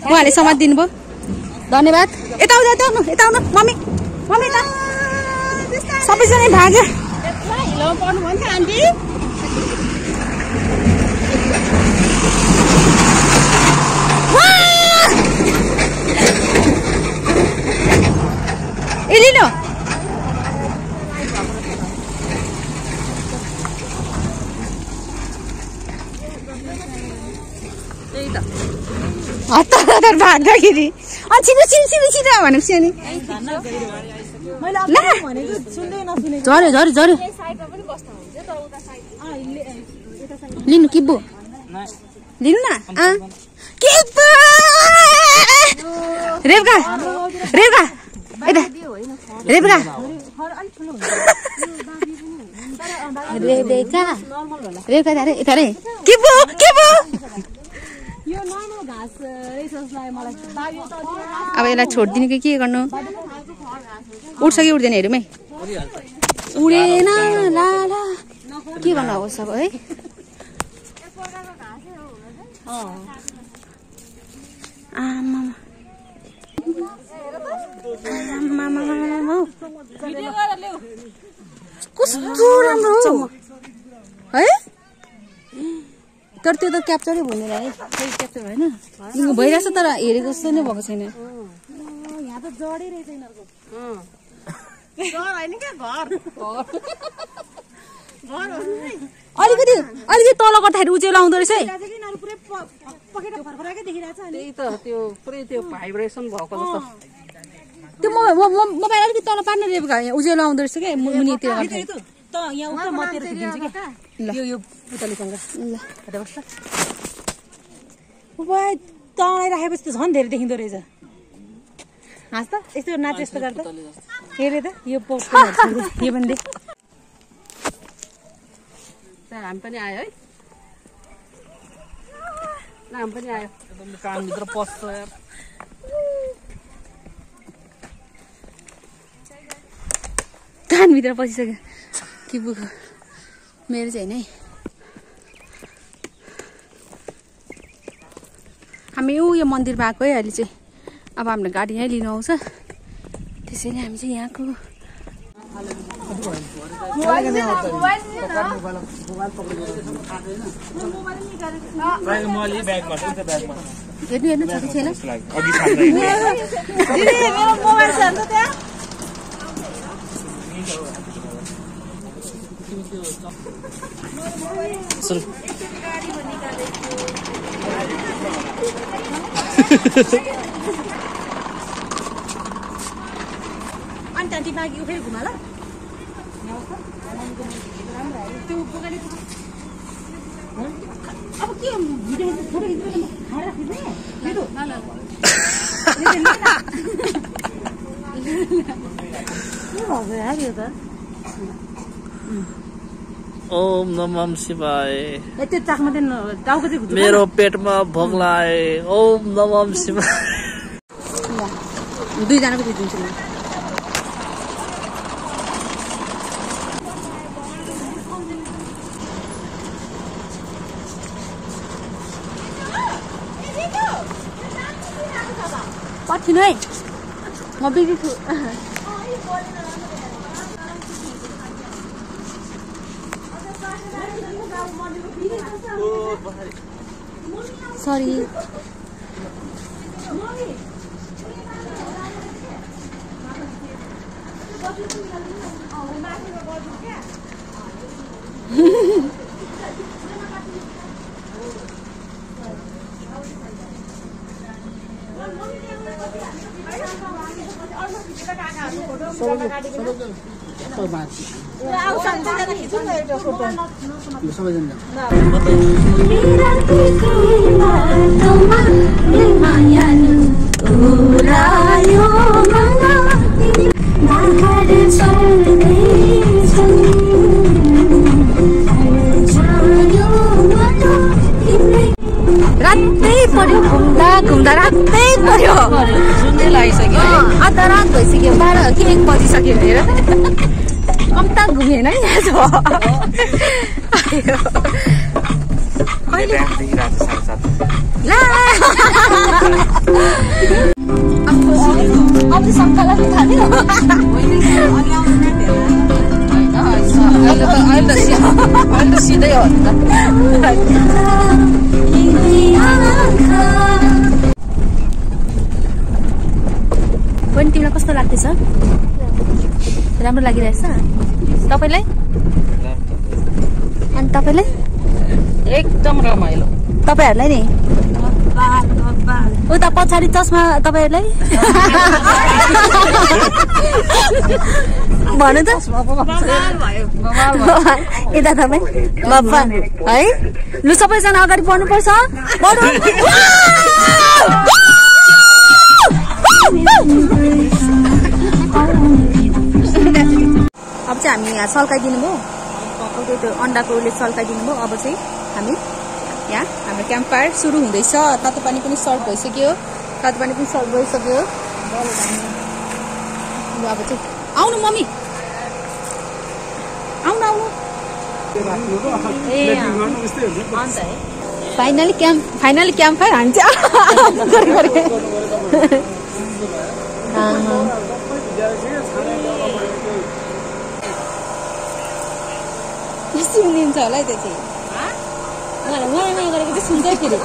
उहाँले समात दिनुभयो धन्यवाद यता आउनु मम्मी यता सबैजना भाग्यो ए लिनु हतार भाग्दाखेरि छिटो भनेको नि झऱ्यो लिनु किब्बु लिनु न किब्बु रेबका यता रेबका यता रे किब्बु अब यसलाई छोडिदिनु कि के गर्नु उठ्छ कि उठ्दैन हेरौँ है उडेन ला के गर्नु होस् अब है कस्तो राम्रो है तर त्यो त क्याप्चरै भन्दैन है क्याप्चर भएन भइरहेछ तर हेरेको जस्तो नै भएको छैन यहाँ त जडै रहेछ अलिकति तल गर्दाखेरि उज्यालो आउँदो रहेछ है त्यही त त्यो पुरै त्यो भाइब्रेसन भएको जस्तो त्यो मोबाइल अलिकति तल पार्न रेबका यहाँ उज्यालो आउँदो रहेछ क्या मुनितिर यहाँ उता मतिर खिचिदिन्छु कि यो पुतलीसँग ल बस्छ तँलाई राखेपछि त झन् धेरै देखिँदो रहेछ हाँस त यस्तो नाच यस्तो गर्दा हेरे त यो यो पनि देख हामी पनि आयो है हामी पनि आयो कानभित्र पस्छ कानभित्र पसिसक्यो कि बुख मेरो चाहिँ होइन है हामी यो मन्दिरमा आएको है अहिले चाहिँ अब हाम्रो गाडी यहीँ लिनु आउँछ त्यसैले हामी चाहिँ यहाँको हेर्नु छ कि छैन जाम त्यहाँ टिमागी फेरि घुमा ल त्यो बोकाले अब के भिडियो फोटो खिच्नु खाएर खिच्ने लिदो ल ल के भयो यार यो त ओम नमः शिवाय त्यो चाकमा चाहिँ टाउको चाहिँ मेरो पेटमा भोक लागे ओम नमः शिवाय दुईजनाको खिचिदिन्छु म पर्खिनु है म बिजी छु सरी रातै पर्यो घुम्दा घुम्दा रातै पर्यो सुन्दै लागिसक्यो आधा रात भइसक्यो 12 कि 1 बजिसक्यो हेर कम्ता घुमेन है अब सङ्कलन थाल्यो अहिले त सिधै हो नि पनि तिमीलाई कस्तो लाग्दैछ राम्रो लागिरहेछ तपाईलाई अनि तपाईलाई एकदम रमाइलो तपाईहरुलाई नि उता पछाडि चस्मा तपाईहरुलाई भन्नु त यता तपाईँ बाबा है लु सबैजना अगाडि बढ्नुपर्छ अब चाहिँ हामी यहाँ सल्काइदिनु भयो त्यो अन्डाको उले सल्काइदिनु भयो अब चाहिँ हामी यहाँ हाम्रो क्याम्प फायर सुरु हुँदैछ तातो पानी पनि सर्भ भइसक्यो तातो पानी पनि सर्भ भइसक्यो अब चाहिँ आउनु मम्मी आउनु फाइनली क्याम्प फायर हान्छ सुनिन्छ होला त्यो चाहिँ मलाई माया गरेको चाहिँ सुन्छ फेरि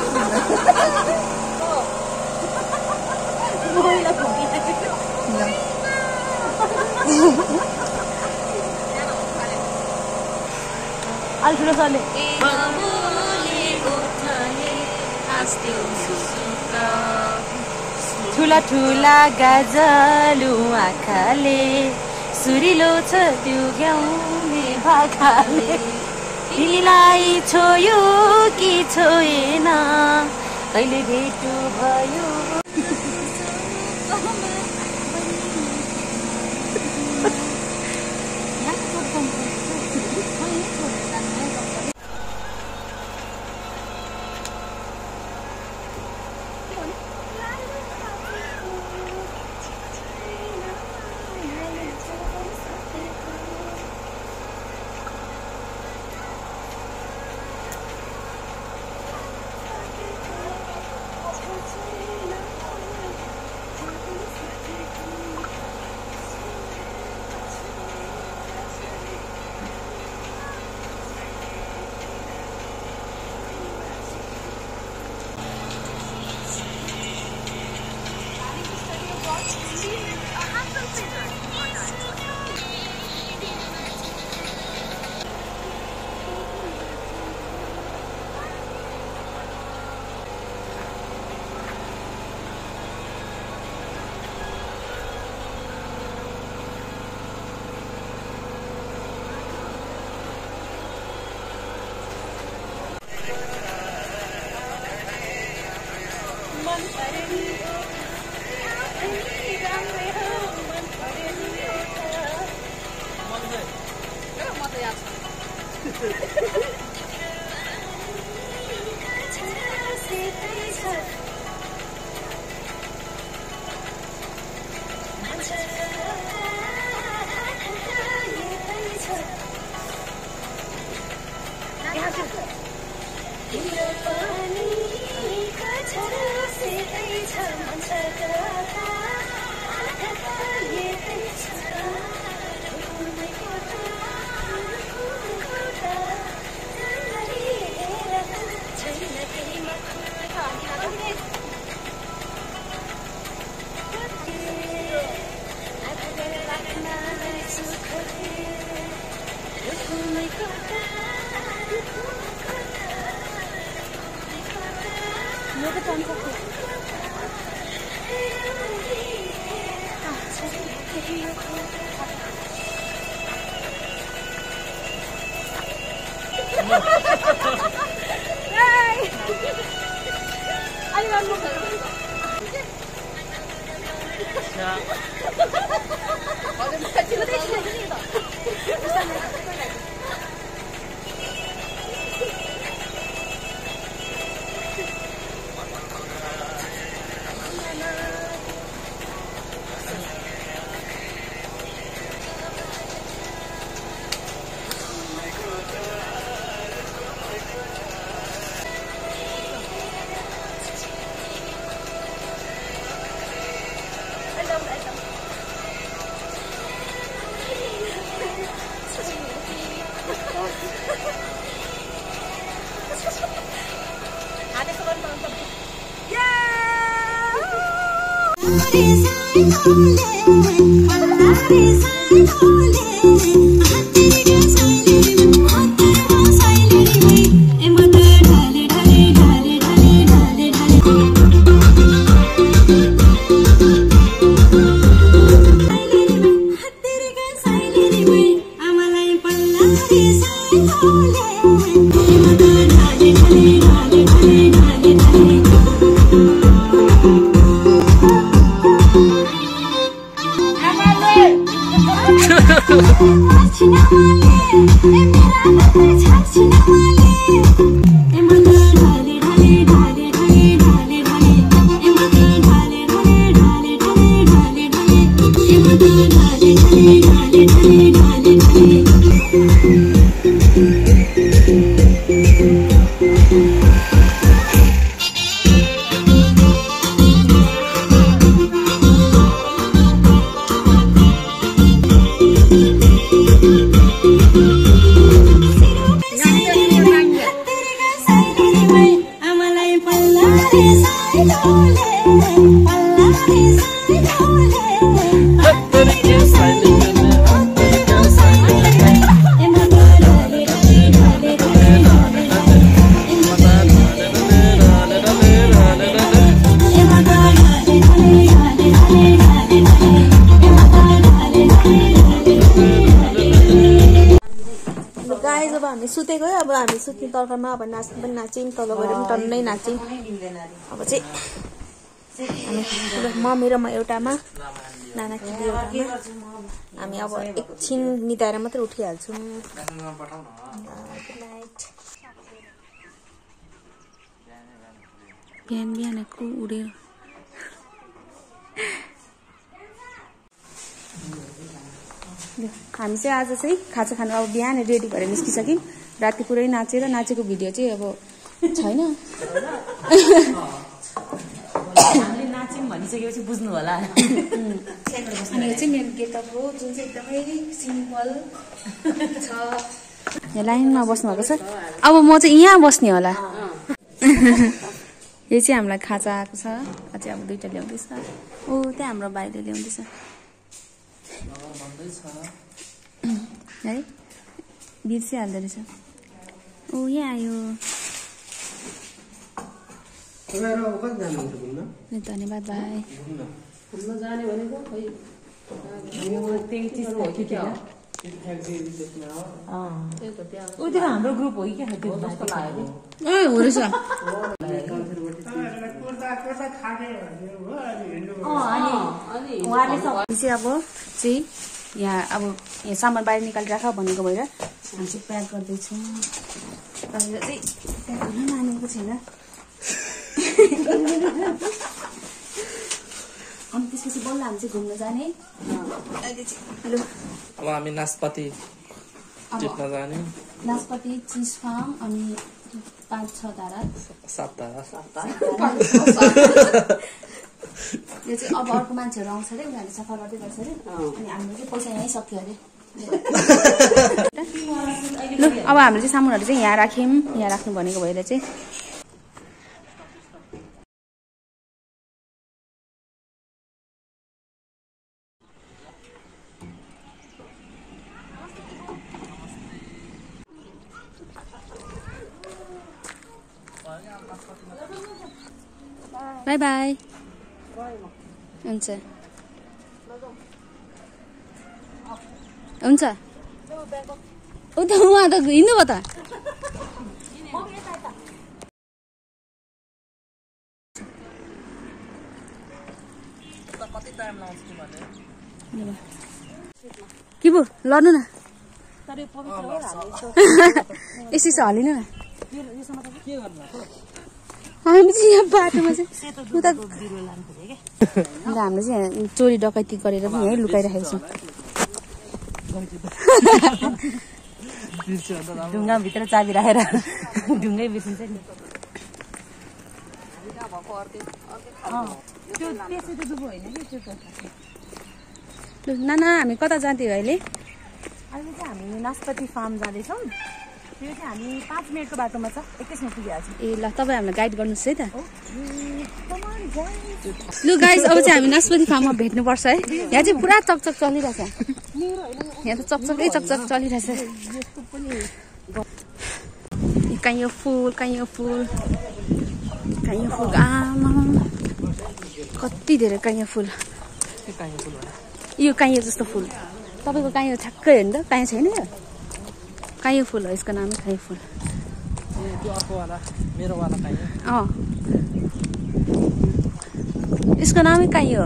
अल्ठुलो सरले ठुला ठुला गाजलु आँखाले सुरिलो छ त्यो गाउने भाकाले तिमीलाई छोयो कि छोएन कहिले भेटो भयो अब हामी सुतेको अब हामी सुत्ने तर्खरमा अब नाच्नु पनि नाच्यौँ तल गएर पनि टन्नै नाच्यौँ अब चाहिँ मम्मी र म एउटामा नाना किटी एउटामा हामी अब एकछिन निदाएर मात्रै उठिहाल्छौँ बिहान बिहानको उडेर हामी चाहिँ आज चाहिँ खाजा खानु अब बिहान रेडी भएर निस्किसक्यौँ राति पुरै नाचेर नाचेको भिडियो चाहिँ अब छैन हामीले नाच्यौँ भनिसकेपछि बुझ्नु होला अनि यो चाहिँ मेरो गेटअप हो जुन चाहिँ एकदमै सिम्पल छ यहाँ लाइनमा बस्नु भएको छ अब म चाहिँ यहाँ बस्ने होला यो चाहिँ हामीलाई खाजा आएको छ अझै अब दुईटा ल्याउँदैछ ओ त्यहाँ हाम्रो भाइले ल्याउँदैछ है बिर्सिहाल्दो रहेछ ओ यहाँ आयो धन्यवाद भाइ उतिर हाम्रो ग्रुप हो कि क्या त्यो जस्तो लाग्यो हो रहेछ चाहिँ अब चाहिँ यहाँ अब यहाँ सामान बाहिर निकालिराख भनेको भएर हामी चाहिँ प्याक गर्दैछौँ चाहिँ प्याक गर्न मानेको छैन अनि त्यसपछि बल्ल हामी चाहिँ घुम्न जाने अब हामी नास्पाती टिप्न जाने नास्पाती चिज फार्म अनि 5-6 धारा 7 धारा यो चाहिँ अब अर्को मान्छेहरू आउँछ अरे उनीहरूले सफा गर्दै गर्छ अरे अनि हाम्रो चाहिँ पैसा यहीँ सक्यो अरे ल अब हामीले चाहिँ सामानहरू चाहिँ यहाँ राख्यौँ यहाँ राख्नु भनेको भएर चाहिँ बाई बाई हुन्छ हुन्छ उता उहाँ त हिँड्नु भयो त के पो लड्नु न यसो हलिनु न हामी चाहिँ यहाँ बाटोमा चाहिँ उता हामीले चाहिँ यहाँ चोरी डकैती गरेर पनि यहीँ लुकाइराखेको छौँ ढुङ्गाभित्र चाबी राखेर ढुङ्गै बिर्सिन्छ नि नाना हामी कता जान्थ्यौँ अहिले अहिले चाहिँ हामी नास्पाती फार्म जाँदैछौँ त्यो चाहिँ हामी 5 मिनटको बाटोमा छ 21 मिनट पुगिहाल्छ ए ल तपाईँ हामीलाई गाइड गर्नुहोस् है त लु गाइस अब चाहिँ हामी नास्पाती फार्ममा भेट्नुपर्छ है यहाँ चाहिँ पुरा चकचक चलिरहेछ यहाँ त चकचकै चकचक चलिरहेछ कहीँ यो फुल आमा कति धेरै काइयो फुल यो काइयो जस्तो फुल तपाईँको काइयो ठ्याक्कै हेर्नु त काइयो छैन यो काइयो फुल हो यसको नामै काइयो फुल यसको नामै काइयो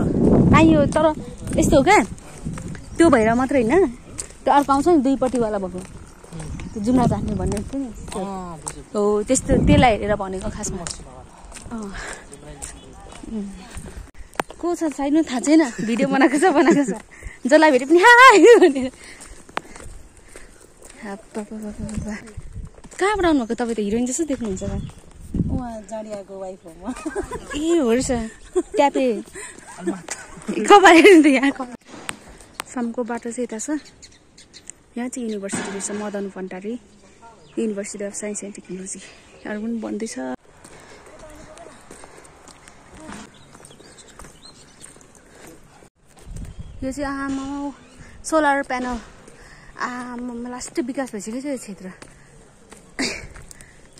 काइयो तर यस्तो हो क्या त्यो भएर मात्रै होइन त्यो अर्को आउँछ नि दुईपट्टिवाला भएको त्यो जुम्ला जान्ने भन्ने थियो नि हो त्यस्तो त्यसलाई हेरेर भनेको खासमा को छ छैन थाहा छैन भिडियो बनाएको छ जसलाई भेटे पनि हाय भनेर कहाँबाट आउनुभएको तपाईँ त हिरोइन जस्तो देख्नुहुन्छ त उहाँ जाडियाको वाइफ हो म ए हो रहेछ ट्यापे खबर हेर्नु त यहाँ फार्मको बाटो चाहिँ यता छ यहाँ चाहिँ युनिभर्सिटी रहेछ Madan Bhandari university of science and technology अरू पनि बन्दैछ यो चाहिँ आमा सोलर प्यानल आमा लास्ट विकास भइसक्यो यो क्षेत्र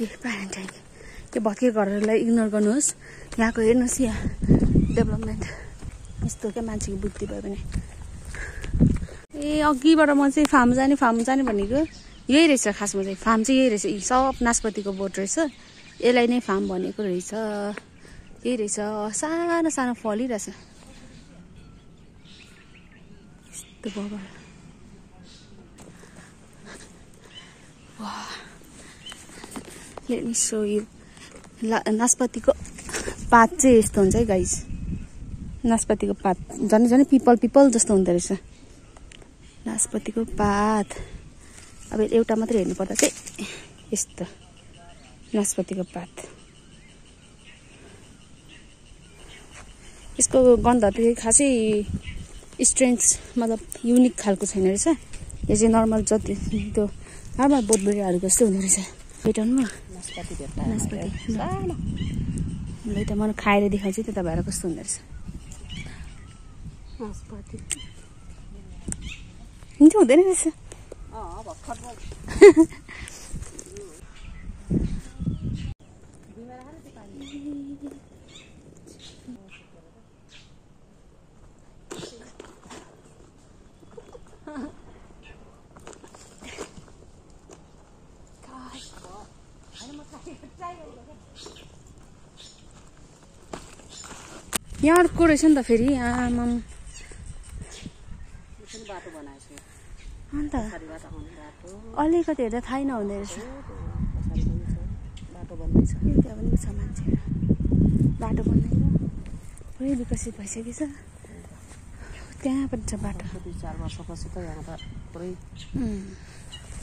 ए प्लान्ट ट्याङ्क यो भत्के घरहरूलाई इग्नोर गर्नुहोस् यहाँको हेर्नुहोस् यहाँ डेभलपमेन्ट यस्तो क्या मान्छेको बुद्धि भयो भने ए अघिबाट म चाहिँ फार्म जाने भनेको यही रहेछ खासमा चाहिँ फार्म चाहिँ यही रहेछ सब नास्पातीको बोट रहेछ यसलाई नै फार्म भनेको रहेछ यही रहेछ सानो सानो फलिरहेछ यस्तो बगर लेट मी सो यु नास्पातीको पात चाहिँ यस्तो हुन्छ है गाइस नास्पातीको पात झन् पिपल जस्तो हुँदो रहेछ नास्पातीको पात अब एउटा मात्रै हेर्नु पर्दा चाहिँ यस्तो नास्पातीको पात यसको गन्ध चाहिँ खासै स्ट्रेन्थ मतलब युनिक खालको छैन रहेछ यो चाहिँ नर्मल जति त्यो नर्मल बोटबिरुवाहरूको जस्तो हुँदो रहेछ भेटाउनु नास्पाती ल त मलाई खाएर देखाउँछु त्यता भएर कस्तो हुँदो रहेछ नास्पाती मिठो हुँदैन रहेछ यहाँ अर्को रहेछ नि त फेरि आमाम बाटो बनाएको छु अन्त पछाडिबाट आउने बाटो अलिकति हेर्दा थाहै नहुँदो रहेछ बाटो बन्दैछ त्यहाँ पनि छ मान्छे बाटो बनाएर पुरै विकसित भइसकेको छ त्यहाँ पनि छ बाटो 2-4 वर्षपछि त यहाँ त पुरै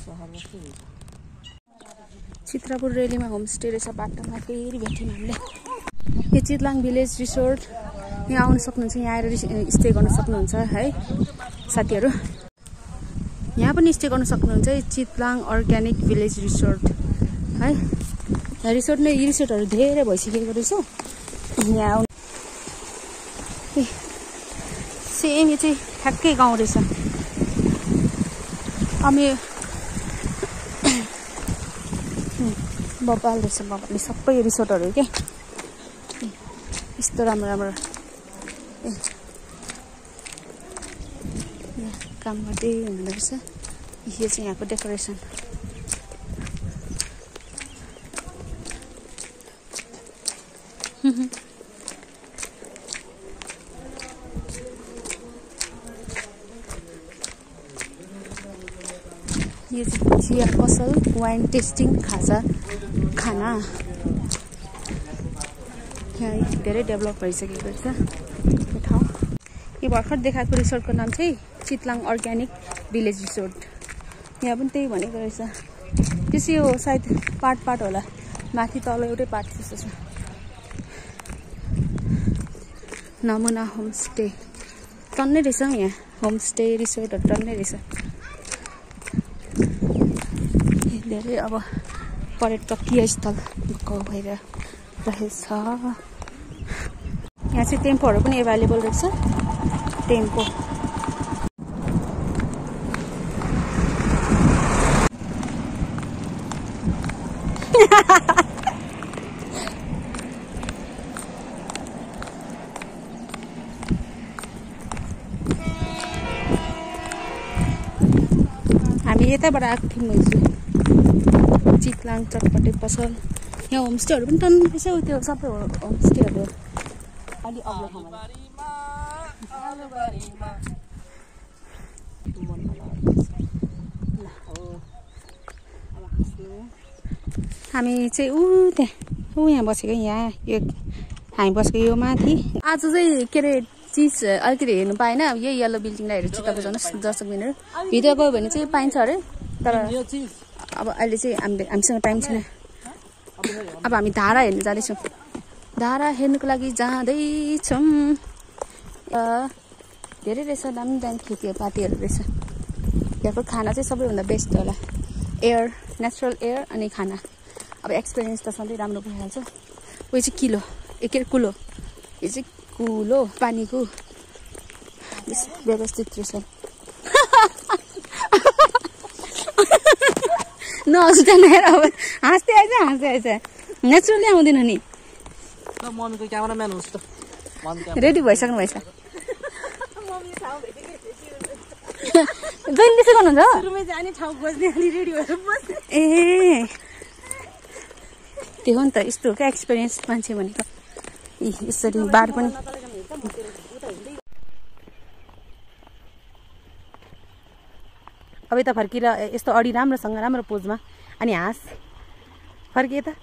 सहर जस्तै हुन्छ चित्रापुर रेलीमा होमस्टे रहेछ बाटोमा फेरि भेट्यौँ हामीले यो चितलाङ भिलेज रिसोर्ट यहाँ आउन सक्नुहुन्छ यहाँ आएर स्टे गर्न सक्नुहुन्छ है साथीहरू यहाँ पनि स्टे गर्न सक्नुहुन्छ चितलाङ अर्ग्यानिक भिलेज रिसोर्ट है रिसोर्ट नै यी रिसोर्टहरू धेरै भइसकेको रहेछ यहाँ आउनु सेम यो चाहिँ ठ्याक्कै गाउँ रहेछ अनि बबाल रहेछ बबालले सबै रिसोर्टहरू क्या यस्तो राम्रो राम्रो काम गर्दै हुँदो रहेछ यो चाहिँ यहाँको डेकोरेसन यो चाहिँ चिया पसल वाइन टेस्टिङ खाना यहाँ धेरै डेभलप भइसकेको छ यो ठाउँ यो भर्खर देखाएको रिसोर्टको नाम चाहिँ चितलाङ अर्ग्यानिक भिलेज रिसोर्ट यहाँ पनि त्यही भनेको रहेछ त्यो चाहिँ हो सायद पार्ट होला माथि तल एउटै पार्ट जस्तो छ नमुना होमस्टे टन्नै रहेछ यहाँ होमस्टे रिसोर्टहरू टन्नै रहेछ धेरै अब पर्यटकीय स्थल भएर रहेछ यहाँ चाहिँ टेम्पोहरू पनि एभाइलेबल रहेछ टेम्पो हामी यताबाट आएको थियौँ हिजो चितलाङ चटपटे पसल यहाँ होमस्टेहरू पनि टन्नै रहेछ त्यो सबै होमस्टेहरू अलि अग्लो ठाउँमा हामी चाहिँ यहाँ बसेको यहाँ यो हामी बसेको यो माथि आज चाहिँ के अरे चिज अलिकति हेर्नु पाएन अब यही येल्लो बिल्डिङलाई हेरेर चित्त बुझाउनुहोस् दर्शक बिनहरू भिडियो गयो भने चाहिँ पाइन्छ अरे तर अब अहिले चाहिँ हामीसँग टाइम छैन अब हामी धारा हेर्नु जाँदैछौँ धारा हेर्नुको लागि जाँदैछौँ धेरै रहेछ दामी दामी खेतीपातीहरू रहेछ यहाँको खाना चाहिँ सबैभन्दा बेस्ट होला एयर नेचुरल एयर अनि खाना अब एक्सपिरियन्स त सधैँ राम्रो भइहाल्छ उयो चाहिँ किलो के अरे कुलो यो चाहिँ कुलो पानीको व्यवस्थित रहेछ नसुटान अब हाँस्दै आएछ नेचुरली आउँदैन नि मम्मीको क्यामेराम्यान होस् त रेडी भइसक्नु भएछ जहिले त्यसो गर्नुहुन्छ ए त्यो हो नि त यस्तो हो क्या एक्सपिरियन्स मान्छे भनेको यसरी बार पनि अब यता फर्किएर यस्तो अडी राम्रोसँग राम्रो पोजमा अनि हाँस फर्किए त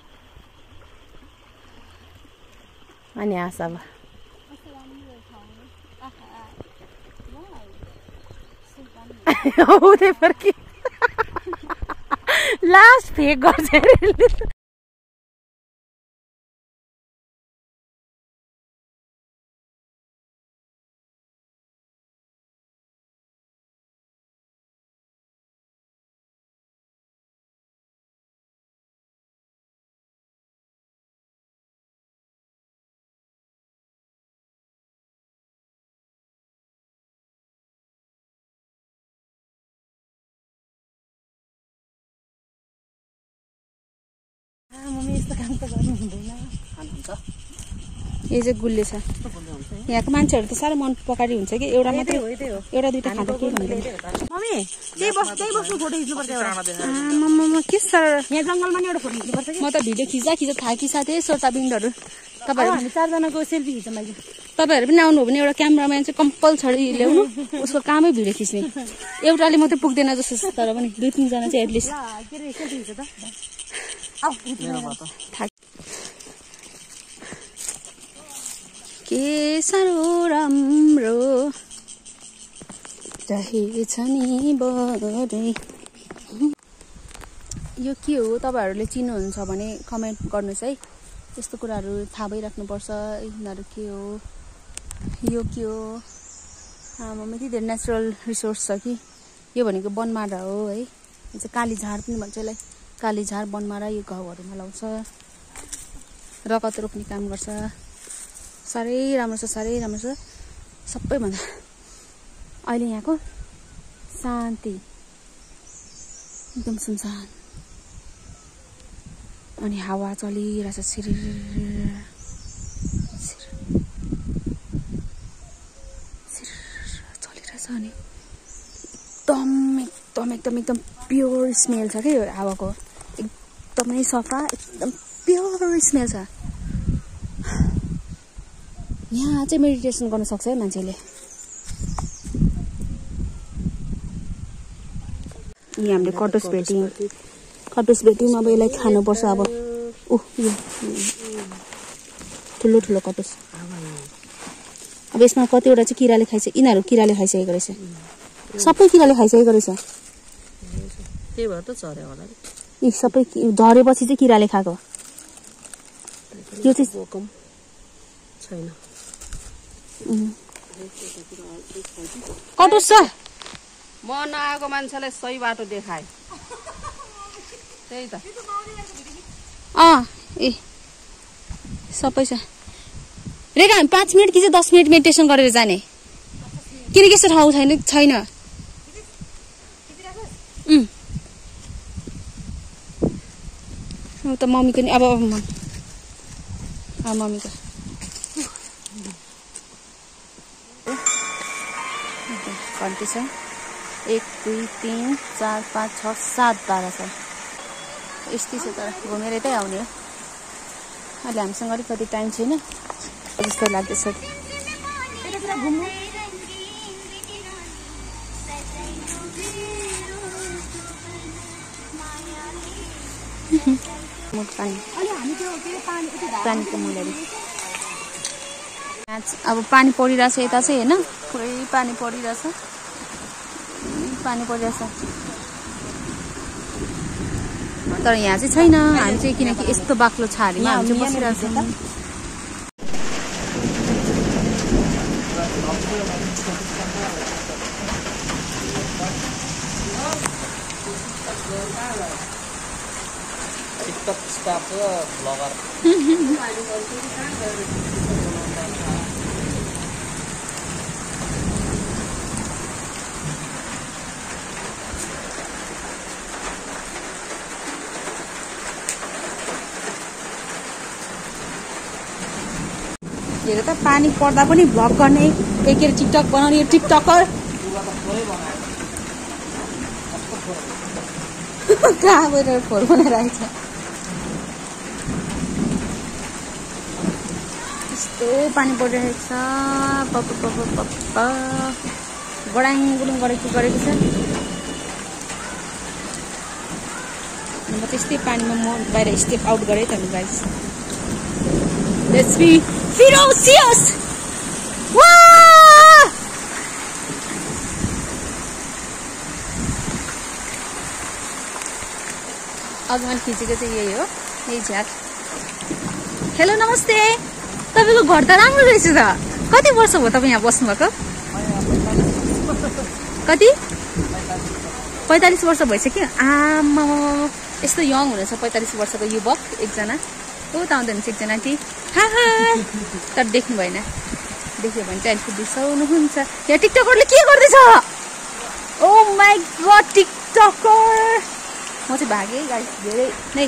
अनि हाँस अब उतै फर्किए लास्ट फेक गर्छ मम्मी यस्तो काम त गर्नु हुँदैन यो चाहिँ गुल्ले छ यहाँको मान्छेहरू त साह्रो मन पकारी हुन्छ कि एउटा मात्रै एउटा दुइटा खाँदा केही भन्दैन मम्मी त्यही बस्नु फोटो खिच्नुपर्छ एउटा के साह्रो यहाँ जङ्गलमा नि एउटा फोटो खिच्नुपर्छ कि म त भिडियो खिच्दा थाकिसा थिएँ सोटा बिन्दहरू तपाईहरु चारजनाको सेल्फी खिच्न लागि तपाईहरु पनि आउनु हो भने एउटा क्यामेराम्यान चाहिँ कम्पलसरी ल्याउनु उसको कामै भिडियो खिच्ने एउटाले मात्रै पुग्दैन जस्तो छ तर पनि 2-3 जना चाहिँ एटलिस्ट के रे सेल्फी खिच्छ त के साह्रो राम्रो रहेछ नि बरै यो के हो तपाईहरुले चिन्नुहुन्छ भने कमेन्ट गर्नुस् है यस्तो कुराहरु थाहा भइराख्नुपर्छ यिनीहरु के हो यो के हो आमा यति धेरै नेचुरल रिसोर्स छ कि यो भनेको बनमारा हो है यो चाहिँ कालीझार पनि भन्छ यसलाई कालीझार बनमारा यो घाउहरुमा लाउँछ रगत रोक्ने काम गर्छ साह्रै राम्रो छ सबैभन्दा अहिले यहाँको शान्ति एकदम सुनसान अनि हावा चलिरहेछ चलिरहेछ अनि एकदम प्योर स्मेल छ के यो हावाको एकदमै सफा एकदम प्योर स्मेल छ यहाँ चाहिँ मेडिटेसन गर्न सक्छ है मान्छेले यहाँ हामीले कटुस भेट्यौँ अब यसलाई खानुपर्छ अब यो ठुलो कटुस अब यसमा कतिवटा चाहिँ किराले खाइछ यिनीहरू किराले खाइसकेको रहेछ सबै किराले खाइसकेको रहेछ त्यही भएर त झर्यो होला यी सबै झरेपछि चाहिँ किराले खाएको यो चाहिँ छैन कटुस छ म नआएको मान्छेलाई सही बाटो देखाए त्यही त ए सबै छ रेखा हामी 5 मिनट कि चाहिँ 10 मिनट मेडिटेसन गरेर जाने किनकि यस्तो ठाउँ छैन त मम्मीको नि अब मम्मीको कति छ 1 2 3 4 5 6 7 12 छ यस्तै छ तर घुमेर यतै आउने हो अहिले हामीसँग अलिकति टाइम छैन जस्तो लाग्दैछ पानीको मुलहरू अब पानी परिरहेछ यता चाहिँ होइन पुरै पानी परिरहेछ तर यहाँ चाहिँ छैन हामी चाहिँ किनकि यस्तो बाक्लो छारीमा हामी चाहिँ बसिरहेको छौँ टिकटक स्टाफ र ब्लगर हेर त पानी पर्दा पनि भ्लग गर्ने के अरे टिकटक बनाउने टिकटकर कहाँ गएर फोहोर बनाएर आएछ यस्तो पानी परिरहेको छ गडाङ गुडुङ गरेको छ म त्यस्तै पानीमा म बाहिर स्टेप आउट गरेँ त guys Let's be ferocious! Wow! आज मैले खिचेको चाहिँ यही हो यही झ्याक हेलो नमस्ते तपाईँको घर त राम्रो रहेछ त कति वर्ष भयो तपाईँ यहाँ बस्नुभएको कति 45 वर्ष भइसक्यो आमा यस्तो यङ हुनेछ 45 वर्षको युवक एकजना ऊ त आउँदैन एकजना टी तर देख्नु भएन देख्यो भने चाहिँ अहिले बिसाउनुहुन्छ यहाँ टिकटकरले के गर्दैछ ओ माई गड टिकटकर म चाहिँ भागेँ गाइस धेरै नै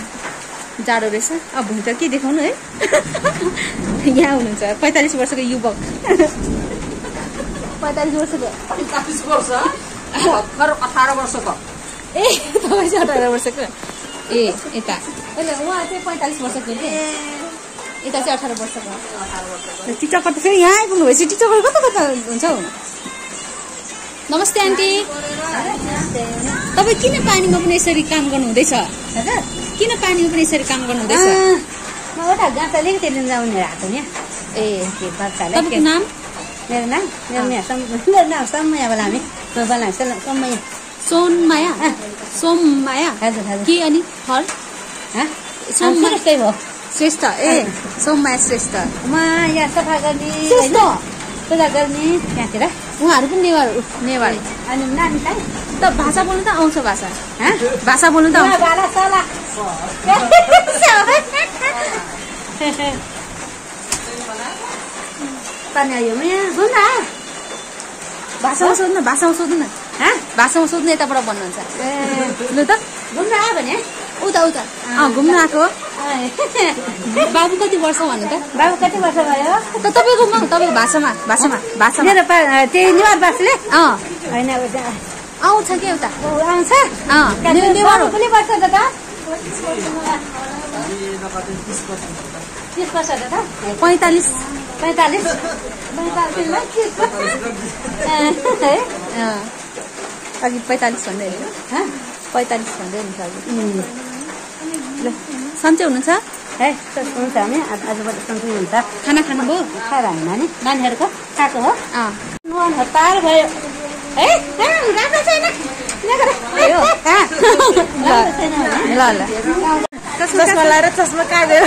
जाडो रहेछ अब भुइँ त के देखाउनु है यहाँ हुनुहुन्छ 45 वर्षको युवक 45 वर्षको 45 वर्ष 18 वर्षको ए तपाईँ चाहिँ 18 वर्षको ए यता उहाँ चाहिँ 45 वर्षको यता चाहिँ 18 वर्षको टिचरको त फेरि यहाँ आइपुग्नु भएपछि टिचरको कता कता हुन्छ हौ नमस्ते आन्टी तपाईँ किन पानीमा पनि यसरी काम गर्नु हुँदैछ किन पानीमा पनि यसरी काम गर्नु हुँदैछ म उता गाँस अलिकति लिन जाउने रातो नि ए के बच्चाले तपाईँको नाम मेरो नाम सोममाया बोला हामी सोममाया सोममाया सोममाया हजुर हजुर के अनि फल सोममाया हो श्रेष्ठ ए सोममाया श्रेष्ठ म यहाँ सफा गर्ने पूजा गर्ने त्यहाँतिर उहाँहरू पनि नेवार अनि नानीलाई त भाषा बोल्नु त आउँछ भाषा बोल्नु त आउँछ पानी आयो बुझ्न भाषामा सोध्नु भाषामा सोध्नु यताबाट भन्नुहुन्छ लु त घुम्न आयो भने उता घुम्नु आएको बाबु कति वर्ष भन्नु त बाबु कति वर्ष भयो त तपाईँको भाषामा मेरो त्यही नेवार भाषाले होइन आउँछ कि एउटा आउँछ नेवार कुनै वर्ष दादा 30 वर्ष दादा 45 अघि 45 भन्दै 45 भन्दै हुन्छ ल सन्चै हुनुहुन्छ है हुन्छ हामी आजबाट सन्चै हुन्छ खाना खानुभयो खाएर होइन नि नानीहरूको खाएको हो नुहान हतार भयो है राम्रो छैन ल चस्मा लाएर चस्मा काट्यो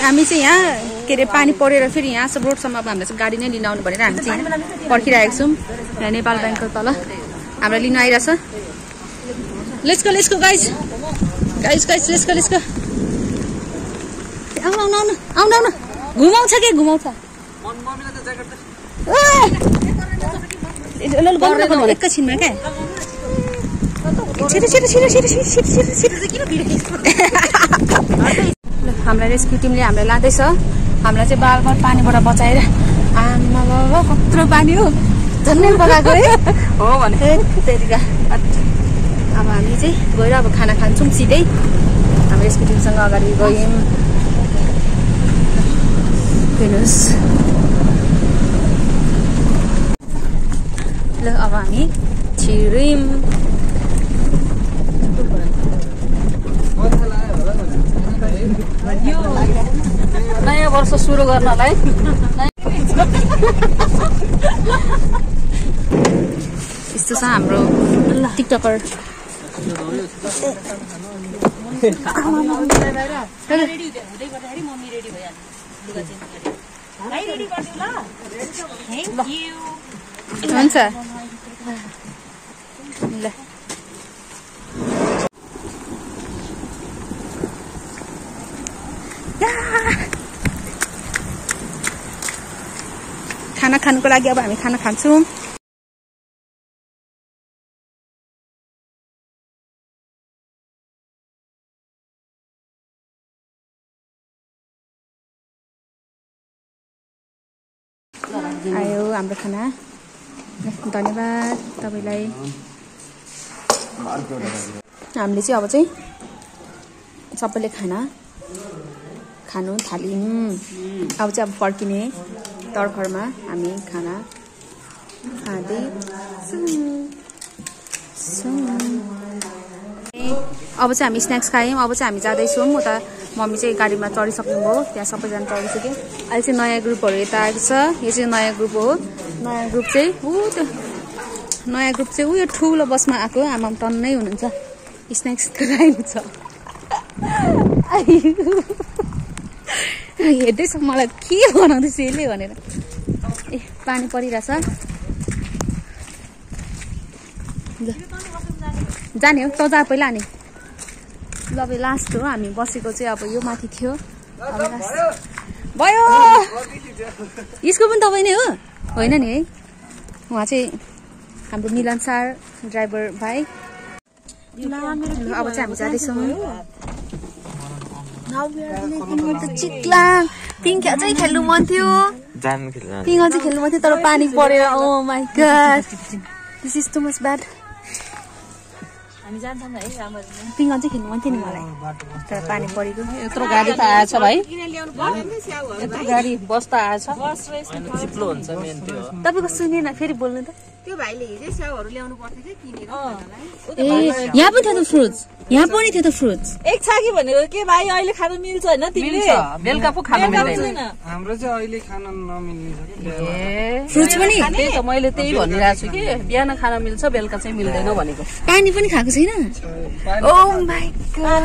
हामी चाहिँ यहाँ के अरे पानी परेर फेरि यहाँ सब रोडसम्म अब हामीलाई चाहिँ गाडी नै लिन आउनु भनेर हामी चाहिँ पर्खिरहेको छौँ यहाँ नेपाल ब्याङ्कको तल हामीलाई लिन आइरहेछ let's go guys let's go आउनु घुमाउँछ के घुमाउँछ एकैछिनमा क्या हामीलाई रेस्क्यु टिमले हामीलाई लाँदैछ हामीलाई चाहिँ बालबाल पानीबाट बचाएर आमा बाबा कत्रो पानी हो झन्नै बगाएको है हो भने त्यतिका अब हामी चाहिँ गएर अब खाना खान्छौँ सिधै हामी रेस्क्यु टिमसँग अगाडि गयौँ हेर्नुहोस् ल अब हामी छिर्यौँ नयाँ वर्ष सुरु गर्नलाई यस्तो छ हाम्रो टिकटकर हुन्छ ल खाना खानुको लागि अब हामी खाना खान्छौँ आयो हाम्रो खाना धन्यवाद तपाईँलाई हामीले चाहिँ अब चाहिँ सबैले खानु थाल्यौँ अब चाहिँ अब फर्किने तर्खरमा हामी खाना खाँदैछौँ अब चाहिँ हामी स्न्याक्स खायौँ अब चाहिँ हामी जाँदैछौँ उता मम्मी चाहिँ गाडीमा चढिसक्नुभयो त्यहाँ सबैजना चढिसक्यो अहिले चाहिँ नयाँ ग्रुपहरू यता आएको छ यो चाहिँ नयाँ ग्रुप हो नयाँ ग्रुप चाहिँ यो ठुलो बसमा आएको आमा टन्नै हुनुहुन्छ स्न्याक्स खाइनु छ हेर्दैछ मलाई के बनाउँदैछ यसले भनेर ए पानी परिरहेछ जाने हो त जा पहिला नि ल अब लास्ट हो हामी बसेको चाहिँ अब यो माथि थियो भयो यसको पनि तपाईँ नै हो होइन नि है उहाँ चाहिँ हाम्रो मिलन सर ड्राइभर भाइ अब चाहिँ हामी जाँदैछौँ चिक्लाङ पिङ चाहिँ खेल्नु मन थियो पिङ चाहिँ खेल्नु मन थियो तर पानी परेर oh my god this is too much bad हामी जान्छौँ है राम्ररी पिङ अझै खेल्नु मन थियो नि मलाई तर पानी परेको यत्रो गाडी त आएछ भाइ यत्रो गाडी बस त आएछ चिप्लो हुन्छ मेन त्यो हो तपाईँको सुनेन फेरि बोल्नु त त्यो भाइले हिजै स्याउहरू ल्याउनु पर्थ्यो कि किनेर ए यहाँ पनि थियो त फ्रुट्स यहाँ पनि थियो त फ्रुट्स एक छाकी भनेको के भाइ अहिले खानु मिल्छ होइन तिमीले बेलुका पो खानु मिल्दैन हाम्रो चाहिँ अहिले खान नमिल्ने छ कि फ्रुट्स पनि त्यही त मैले त्यही भनिरहेको छु कि बिहान खान मिल्छ बेलुका चाहिँ मिल्दैन भनेको पानी पनि खाएको छैन ओ माइ गॉड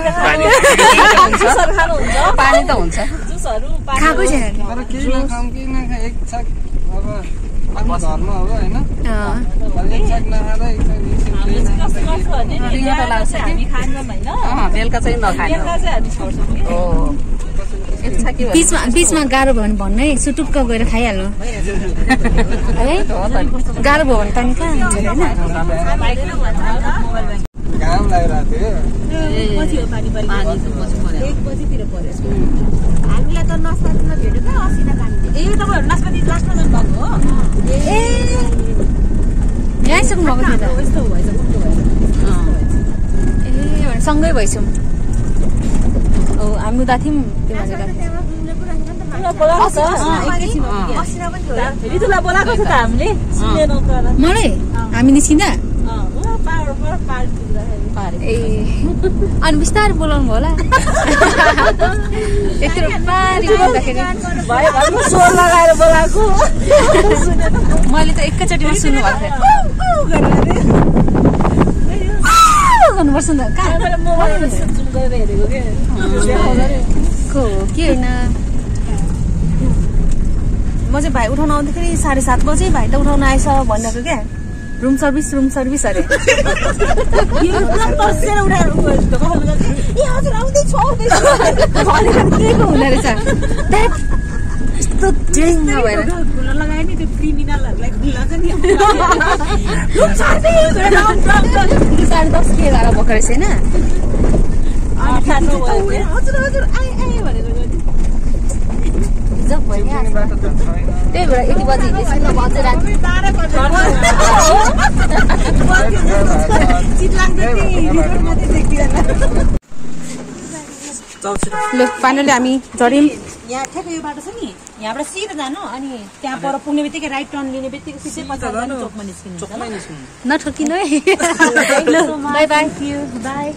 जुसहरू खानुहुन्छ पानी त हुन्छ जुसहरू खाएको छैन तर केही नखाऊँ केही नखाए एक छाक अब आफ्नो घरमा हो होइन एक छाक नखाँदा एक छाक हामी खान्छौँ होइन बेलुका चाहिँ नखाने बेलुका चाहिँ हामी छोड्छौँ कि हो एक छाकी बिचमा गाह्रो भयो भने भन्नु है सुटुक्क गएर खाइहाल्नु है गाह्रो भयो भने पानी कहाँ हुन्छ होइन घाम लागिरहेको थियो पानी पऱ्यो 1 बजीतिर पऱ्यो हामीलाई त नास्पातीमा भेट्यो त असिना पानी ए तपाईँहरू नास्पाती लास्टमा जानुभएको हो ए यहाँ आइसक्नु भएको थियो त यस्तो भएछ उल्टो भएछ ए भने सँगै भइसौँ हो हामी उता थियौँ त्यो ऋतुलाई बोलाएको छ त हामीले सुनेनौँ तर मलाई हामी निस्किँदा ए अनि बिस्तारै बोलाउनु भयो होला यत्रो पारी बोल्दाखेरि स्वर लगाएर बोलाएको मैले त एकैचोटिमा सुन्नु भएको थियो गर्नुपर्छ नि त कहाँ को हो कि होइन म चाहिँ भाइ उठाउन आउँदाखेरि 7:30 बजे भाइ त उठाउन आएछ भनेको क्या रुम सर्भिस अरे हुँदो रहेछ यस्तो ड्रिङ नभएर लगायो नि त्यो क्रिमिनलहरूलाई खुल्ला छ नि 10:30 के गरेर भएको रहेछ होइन हजुर आए भनेर त्यही भएर यति बजी ल फाइनली हामी झऱ्यौँ यहाँ ठ्याक्कै यो बाटो छ नि यहाँबाट सिधा जानु अनि त्यहाँ पर पुग्ने बित्तिकै राइट टर्न लिने बित्तिकै सिधै पछाडि चोकमा निस्किनु नठोकिनु है बाई बाई बाई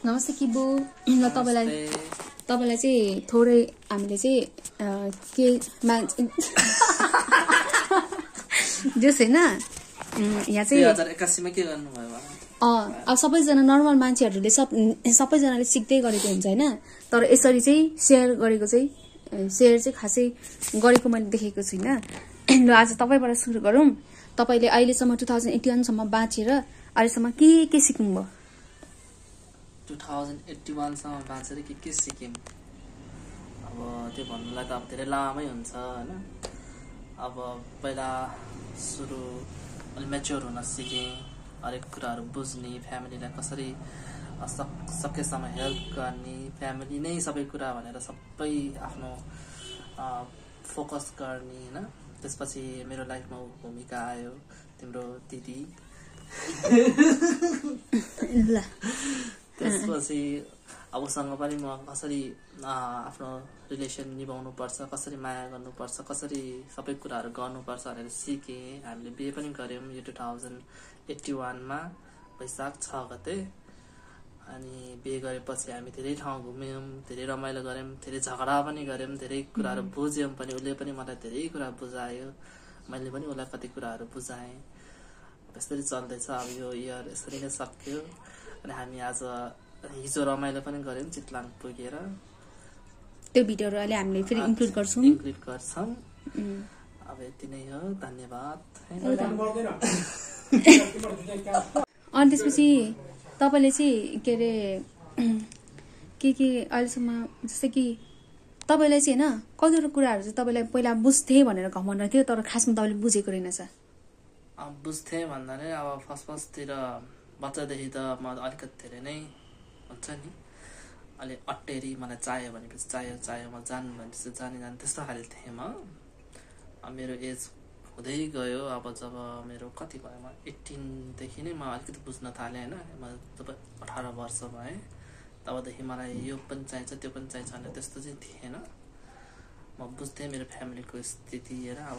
नमस्ते किबु ल तपाईँलाई चाहिँ थोरै हामीले चाहिँ के जोस् होइन यहाँ चाहिँ 2081 मा के गर्नुभयो अब सबैजना नर्मल मान्छेहरूले सबैजनाले सिक्दै गरेको हुन्छ होइन तर यसरी चाहिँ सेयर चाहिँ खासै गरेको मैले देखेको छुइनँ ल आज तपाईँबाट सुरु गरौँ तपाईँले अहिलेसम्म 2081 सम्म बाँचेर अहिलेसम्म के सिक्नुभयो 2081 सम्म बाँचेर के सिक्यौँ अब त्यो भन्नुलाई त अब धेरै लामै हुन्छ होइन अब पहिला सुरु अलिक म्याच्योर हुन सिकेँ हरेक कुराहरू बुझ्ने फ्यामिलीलाई कसरी सकेसम्म हेल्प गर्ने फ्यामिली नै सबै कुरा भनेर सबै आफ्नो फोकस गर्ने होइन त्यसपछि मेरो लाइफमा भूमिका आयो तिम्रो दिदी त्यसपछि अब उसँग पनि म कसरी आफ्नो रिलेसन निभाउनु पर्छ कसरी माया गर्नुपर्छ कसरी सबै कुराहरू गर्नुपर्छ भनेर सिकेँ हामीले बिहे पनि गऱ्यौँ यो 2081 मा वैशाख 6 गते अनि बिहे गरेपछि हामी धेरै ठाउँ घुम्यौँ धेरै रमाइलो गऱ्यौँ धेरै झगडा पनि गऱ्यौँ धेरै कुराहरू बुझ्यौँ पनि उसले पनि मलाई धेरै कुरा बुझायो मैले पनि उसलाई कति कुराहरू बुझाएँ यसरी चल्दैछ अब यो इयर यसरी नै सक्यो अनि हामी आज हिजो रमाइलो पनि गऱ्यौँ चितलाङ पुगेर त्यो भिडियोहरू अहिले हामीले फेरि इन्क्लुड गर्छौँ अब यति नै हो धन्यवाद अनि त्यसपछि तपाईँले चाहिँ के अरे के अहिलेसम्म जस्तै कि तपाईँलाई चाहिँ होइन कतिवटा कुराहरू चाहिँ तपाईँलाई पहिला बुझ्थे भनेर घमण्ड थियो तर खासमा तपाईँले बुझेको रहेनछ बुझ्थेँ भन्दा नै अब फर्स्टतिर बच्चादेखि त म अलिकति धेरै नै हुन्छ नि अलि अट्टेरी मलाई चाहियो भनेपछि चाहियो म जानु भनेपछि जाने त्यस्तो खाले थिएँ म मेरो एज हुँदै गयो। अब जब मेरो कति भयो, म 18 देखि नै म अलिकति बुझ्न थालेँ होइन। म जब 18 वर्ष भएँ तबदेखि मलाई यो पनि चाहिन्छ त्यो पनि चाहिन्छ भनेर त्यस्तो चाहिँ थिएन। म बुझ्थेँ मेरो फ्यामिलीको स्थिति हेर अब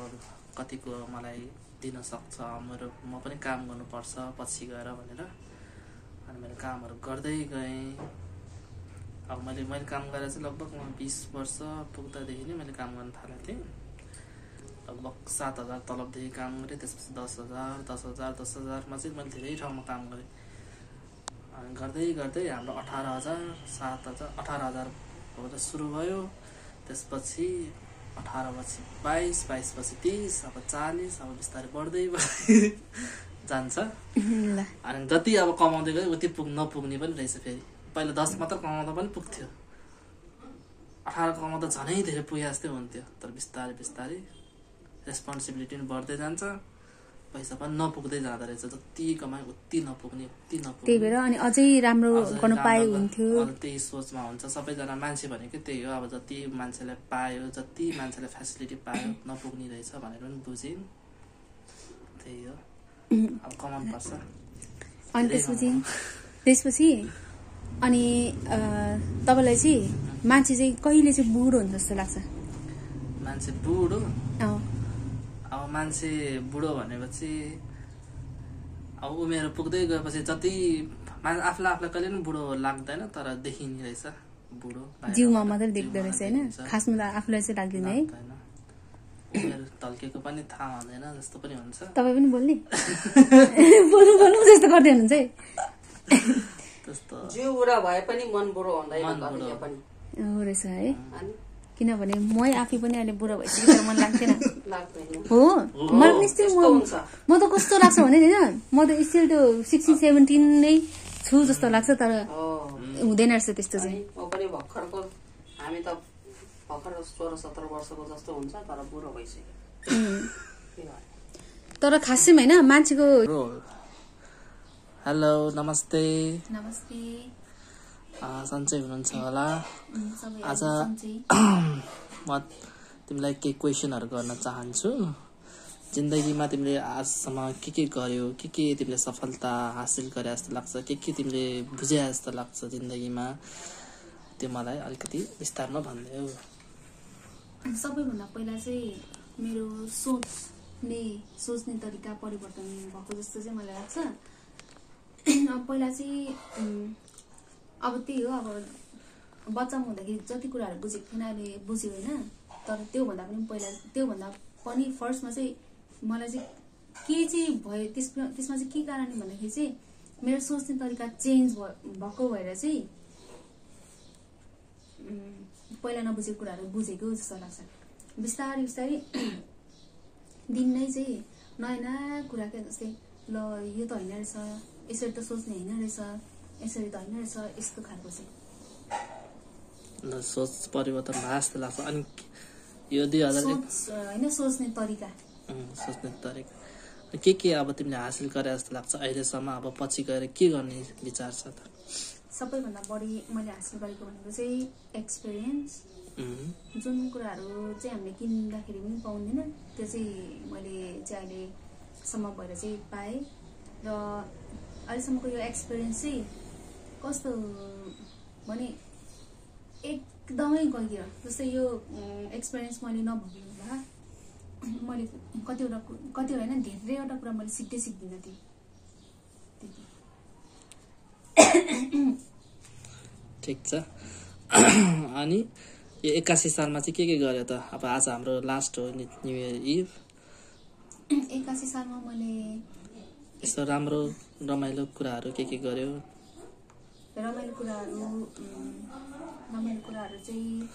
कतिको मलाई दिन सक्छ, म पनि काम गर्नुपर्छ पछि गएर भनेर। अनि मैले कामहरू गर्दै गएँ। अब मैले काम गरेर चाहिँ लगभग म 20 वर्ष पुग्दादेखि नै मैले काम गर्न थालेको थिएँ। लगभग 7,000 तलबदेखि काम गरेँ, त्यसपछि 10,000 10,000मा चाहिँ मैले धेरै ठाउँमा काम गरेँ। अनि गर्दै गर्दै हाम्रो 18,000 7,000 18,000बाट सुरु भयो। त्यसपछि 18 पछि 22 22 पछि 30 अब 40 अब बिस्तारै बढ्दै जान्छ। अनि जति अब कमाउँदै गयो उति नपुग्ने पनि रहेछ। फेरि पहिला 10 मात्र कमाउँदा पनि पुग्थ्यो, 18 कमाउँदा झनै धेरै पुगे जस्तै हुन्थ्यो। तर बिस्तारै बिस्तारै रेस्पोन्सिबिलिटी पनि बढ्दै जान्छ, पैसा पनि नपुग्दै जाँदो रहेछ। जति कमाए उति नपुग्ने त्यही भएर अनि अझै राम्रो गर्न पाए हुन्थ्यो। त्यही सोचमा हुन्छ सबैजना मान्छे भनेको त्यही हो। अब जति मान्छेलाई पायो, जति मान्छेलाई फेसिलिटी पायो नपुग्ने रहेछ भनेर पनि बुझेँ। त्यही हो, अब कमाउनु पर्छ। अनि त्यसपछि अनि तपाईँलाई चाहिँ मान्छे चाहिँ कहिले चाहिँ बुढो हुन्छ जस्तो लाग्छ? मान्छे बुढो अब मान्छे बुढो भनेपछि अब उमेर पुग्दै गएपछि जति आफूलाई कहिले पनि बुढो लाग्दैन, तर देखिने रहेछ बुढो। जिउमा मात्रै देख्दो रहेछ होइन, खासमा त आफूलाई चाहिँ लाग्दैन है। उमेर ढल्केको पनि थाहा हुँदैन जस्तो पनि हुन्छ। तपाईँ पनि बोल्ने बोल्नु जस्तो गर्दै हुनुहुन्छ है। त्यस्तो जिउ बुढा भए पनि मन बुढो हुँदैन हो रहेछ है। किनभने म आफै पनि अहिले बुढो भइसक्यो तर मन लाग्दैन हो। मलाई पनि स्टिल म त कस्तो लाग्छ भने होइन, म त स्टिल त्यो 16-17 नै छु जस्तो लाग्छ, तर हुँदैन रहेछ त्यस्तो चाहिँ। म पनि भर्खरको हामी त भर्खर 16-17 वर्षको जस्तो हुन्छ, तर बुढो भइसक्यो। तर खासै होइन मान्छेको। हेलो नमस्ते नमस्ते, सन्चै हुनुहुन्छ होला? आज म तिमीलाई केही क्वेसनहरू गर्न चाहन्छु। जिन्दगीमा तिमीले आजसम्म के गर्यो, के तिमीले सफलता हासिल गरे जस्तो लाग्छ, के तिमीले बुझे जस्तो लाग्छ जिन्दगीमा, त्यो मलाई अलिकति विस्तारमा भनिदेऊ। सबैभन्दा पहिला चाहिँ मेरो सोच्ने तरिका परिवर्तन भएको जस्तो चाहिँ मलाई लाग्छ। पहिला चाहिँ अब त्यही हो, अब बच्चामा हुँदाखेरि जति कुराहरू बुझेको थिएन अहिले बुझ्यो होइन। तर त्योभन्दा पनि फर्स्टमा चाहिँ मलाई चाहिँ के चाहिँ भयो त्यसमा चाहिँ के कारण भन्दाखेरि चाहिँ मेरो सोच्ने तरिका चेन्ज भएको भएर चाहिँ पहिला नबुझेको कुराहरू बुझेको जस्तो लाग्छ। बिस्तारै बिस्तारै दिन नै चाहिँ नयाँ नयाँ कुरा क्या, जस्तै ल यो त होइन रहेछ, यसरी त सोच्ने होइन रहेछ, यसरी त होइन रहेछ, यस्तो खालको चाहिँ सोच परिवर्तन भयो जस्तो लाग्छ। अनि यो 2001 होइन सोच्ने तरिका के अब तिमीले हासिल गरे जस्तो लाग्छ अहिलेसम्म? अब पछि गएर के गर्ने विचार छ त? सबैभन्दा बढी मैले हासिल गरेको भनेको चाहिँ एक्सपिरियन्स। जुन कुराहरू चाहिँ हामीले किन्दाखेरि पनि पाउँदैन त्यो चाहिँ मैले चाहिँ अहिलेसम्म भएर चाहिँ पाएँ। र अहिलेसम्मको यो एक्सपिरियन्स चाहिँ कस्तो भने एकदमै गहिरो। जस्तै यो एक्सपिरियन्स मैले नभएको भए मैले कतिवटा होइन धेरैवटा कुरा मैले सिक्दिनँ थिएँ। ठिक छ। अनि यो 81 सालमा चाहिँ के गर्यो त? अब आज हाम्रो लास्ट हो न्यू इयर इभ। 81 सालमा मैले यस्तो राम्रो रमाइलो कुराहरू के गर्यो? रमाइलो कुराहरू चाहिँ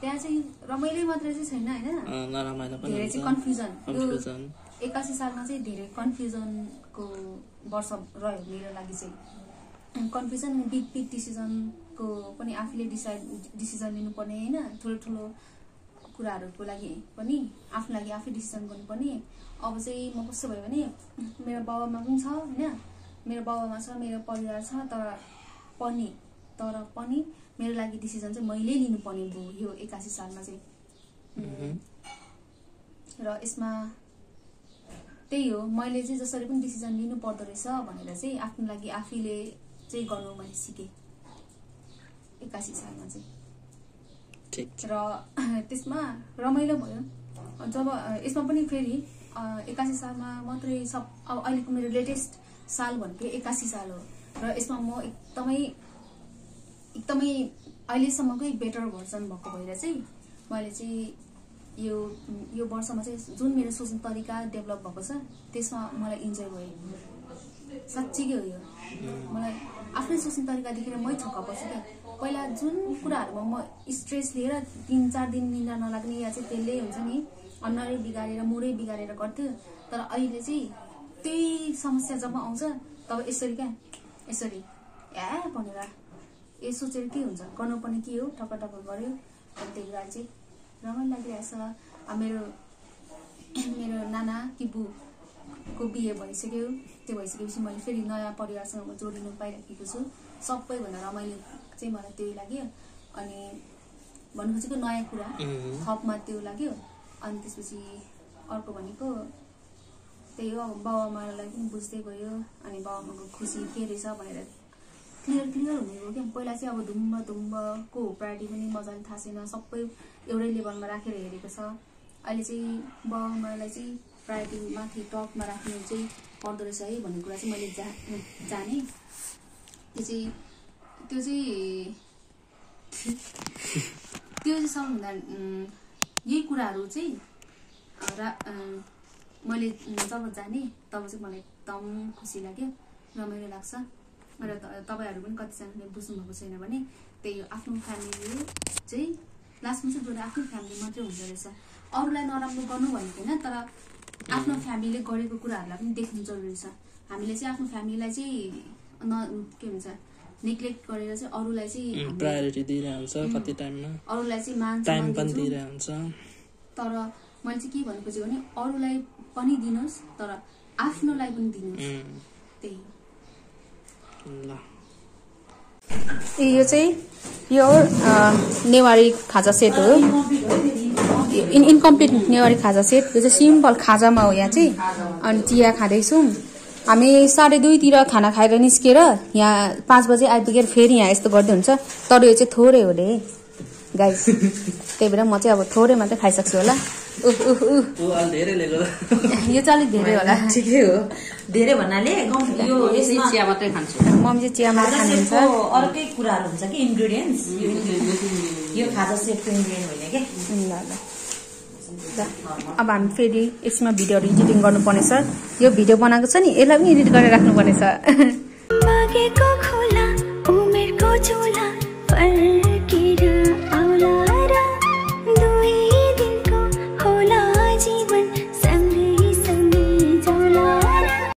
त्यहाँ चाहिँ रमाइलो मात्रै चाहिँ छैन होइन, नरमाइलो पनि धेरै चाहिँ कन्फ्युजन। 81 सालमा चाहिँ धेरै कन्फ्युजनको वर्ष रह्यो मेरो लागि चाहिँ। कन्फ्युजन बिग डिसिजनको पनि आफूले डिसिजन लिनुपर्ने होइन, ठुलो कुराहरूको लागि पनि आफ्नो लागि आफै डिसिजन गर्नुपर्ने। अब चाहिँ म कस्तो भयो भने मेरो बाबामा पनि छ होइन, मेरो बाबामा छ, मेरो परिवार छ, तर पनि मेरो लागि डिसिजन चाहिँ मैले लिनुपर्ने भयो यो 81 सालमा चाहिँ। र यसमा त्यही हो मैले चाहिँ जसरी पनि डिसिजन लिनु पर्दो रहेछ भनेर चाहिँ आफ्नो लागि आफैले चाहिँ गर्नु मैले सिकेँ 81 सालमा चाहिँ र त्यसमा रमाइलो भयो जब यसमा पनि फेरि 81 सालमा मात्रै सब अब अहिलेको मेरो लेटेस्ट साल भनेको 81 साल हो र यसमा म एकदमै अहिलेसम्मकै बेटर भर्जन भएको भएर चाहिँ मैले चाहिँ यो वर्षमा चाहिँ जुन मेरो सोच्ने तरिका डेभलप भएको छ त्यसमा मलाई इन्जोय भयो साँच्चीकै हो यो मलाई आफ्नै सोच्ने तरिका देखेर मै छक्क पर्छु क्या पहिला जुन कुराहरूमा म स्ट्रेस लिएर 3-4 दिन निद्रा नलाग्ने या चाहिँ त्यसले हुन्छ नि अनुहारै बिगारेर मुडै बिगारेर गर्थ्यो तर अहिले चाहिँ त्यही समस्या जब आउँछ तब यसरी क्या यसरी भनेर ए सोचेर के हुन्छ गर्नुपर्ने के हो टक्क गर्यो अनि त्यही कुरा चाहिँ रमाइलो लागिरहेछ मेरो नाना किबुको बिहे भइसक्यो त्यो भइसकेपछि मैले फेरि नयाँ परिवारसँग जोडिनु पाइराखेको छु सबैभन्दा रमाइलो चाहिँ मलाई त्यही लाग्यो अनि भन्नु खोजेको नयाँ कुरा थपमा त्यो लाग्यो अनि त्यसपछि अर्को भनेको त्यही हो अब बाबुआमालाई पनि बुझ्दै गयो अनि बाबुआमाको खुसी के रहेछ भनेर क्लियर हुने हो क्या पहिला चाहिँ अब धुम्बको प्रायोरिटी पनि मजाले थाहा छैन सबै एउटै लेभलमा राखेर हेरेको छ अहिले चाहिँ बाबुआमालाई चाहिँ प्रायोरिटी माथि टपमा राख्नु चाहिँ पर्दो रहेछ है भन्ने कुरा चाहिँ मैले जाने त्यो चाहिँ सबभन्दा यही कुराहरू चाहिँ मैले जब जाने तब चाहिँ मलाई एकदम खुसी लाग्यो रमाइलो लाग्छ र तपाईहरु पनि कतिजनाले बुझ्नु भएको छैन भने त्यही आफ्नो फ्यामिली चाहिँ लास्टमा चाहिँ जोडा आफ्नो फ्यामिली मात्रै हुँदो रहेछ अरूलाई नराम्रो गर्नु भनेको हैन तर आफ्नो फ्यामिलीले गरेको कुराहरुलाई पनि देख्नु जरुरी छ हामीले चाहिँ आफ्नो फ्यामिलीलाई चाहिँ के भन्छ नेग्लेक्ट गरेर चाहिँ अरूलाई चाहिँ प्रायोरिटी दिइरा हुन्छ कति टाइममा अरूलाई चाहिँ मान टाइम पनि दिइरा हुन्छ तर मैले चाहिँ के भन्नु खोजेको भने अरूलाई पनि दिनुस् तर आफ्नोलाई पनि दिनुस् त्यही ल यो चाहिँ यो नेवारी खाजा सेट हो इनकम्प्लिट नेवारी खाजा सेट यो चाहिँ सिम्पल खाजामा हो यहाँ चाहिँ अनि चिया खाँदैछौँ हामी 2:30 तिर खाना खाएर निस्केर यहाँ 5 बजे आइपुगेर फेरि यहाँ यस्तो गर्दै हुन्छ तर यो चाहिँ थोरै हो रे गाइस त्यही भएर म चाहिँ अब थोरै मात्रै खाइसक्छु होला यो चाहिँ अलिक धेरै होला ठिकै हो धेरै भन्नाले यो यसमा चिया मात्रै खान्छु मम्मी चाहिँ चिया मात्रै खानुहुन्छ अर्कै कुराहरु हुन्छ कि इन्ग्रेडियन्ट्स यो खाजा सेटको इन्ग्रेडियन्ट होइन के अब हामी फेरि यसमा भिडियोहरु एडिटिङ गर्नुपर्ने छ यो भिडियो बनाएको छ नि यसलाई पनि एडिट गरेर राख्नुपर्ने छ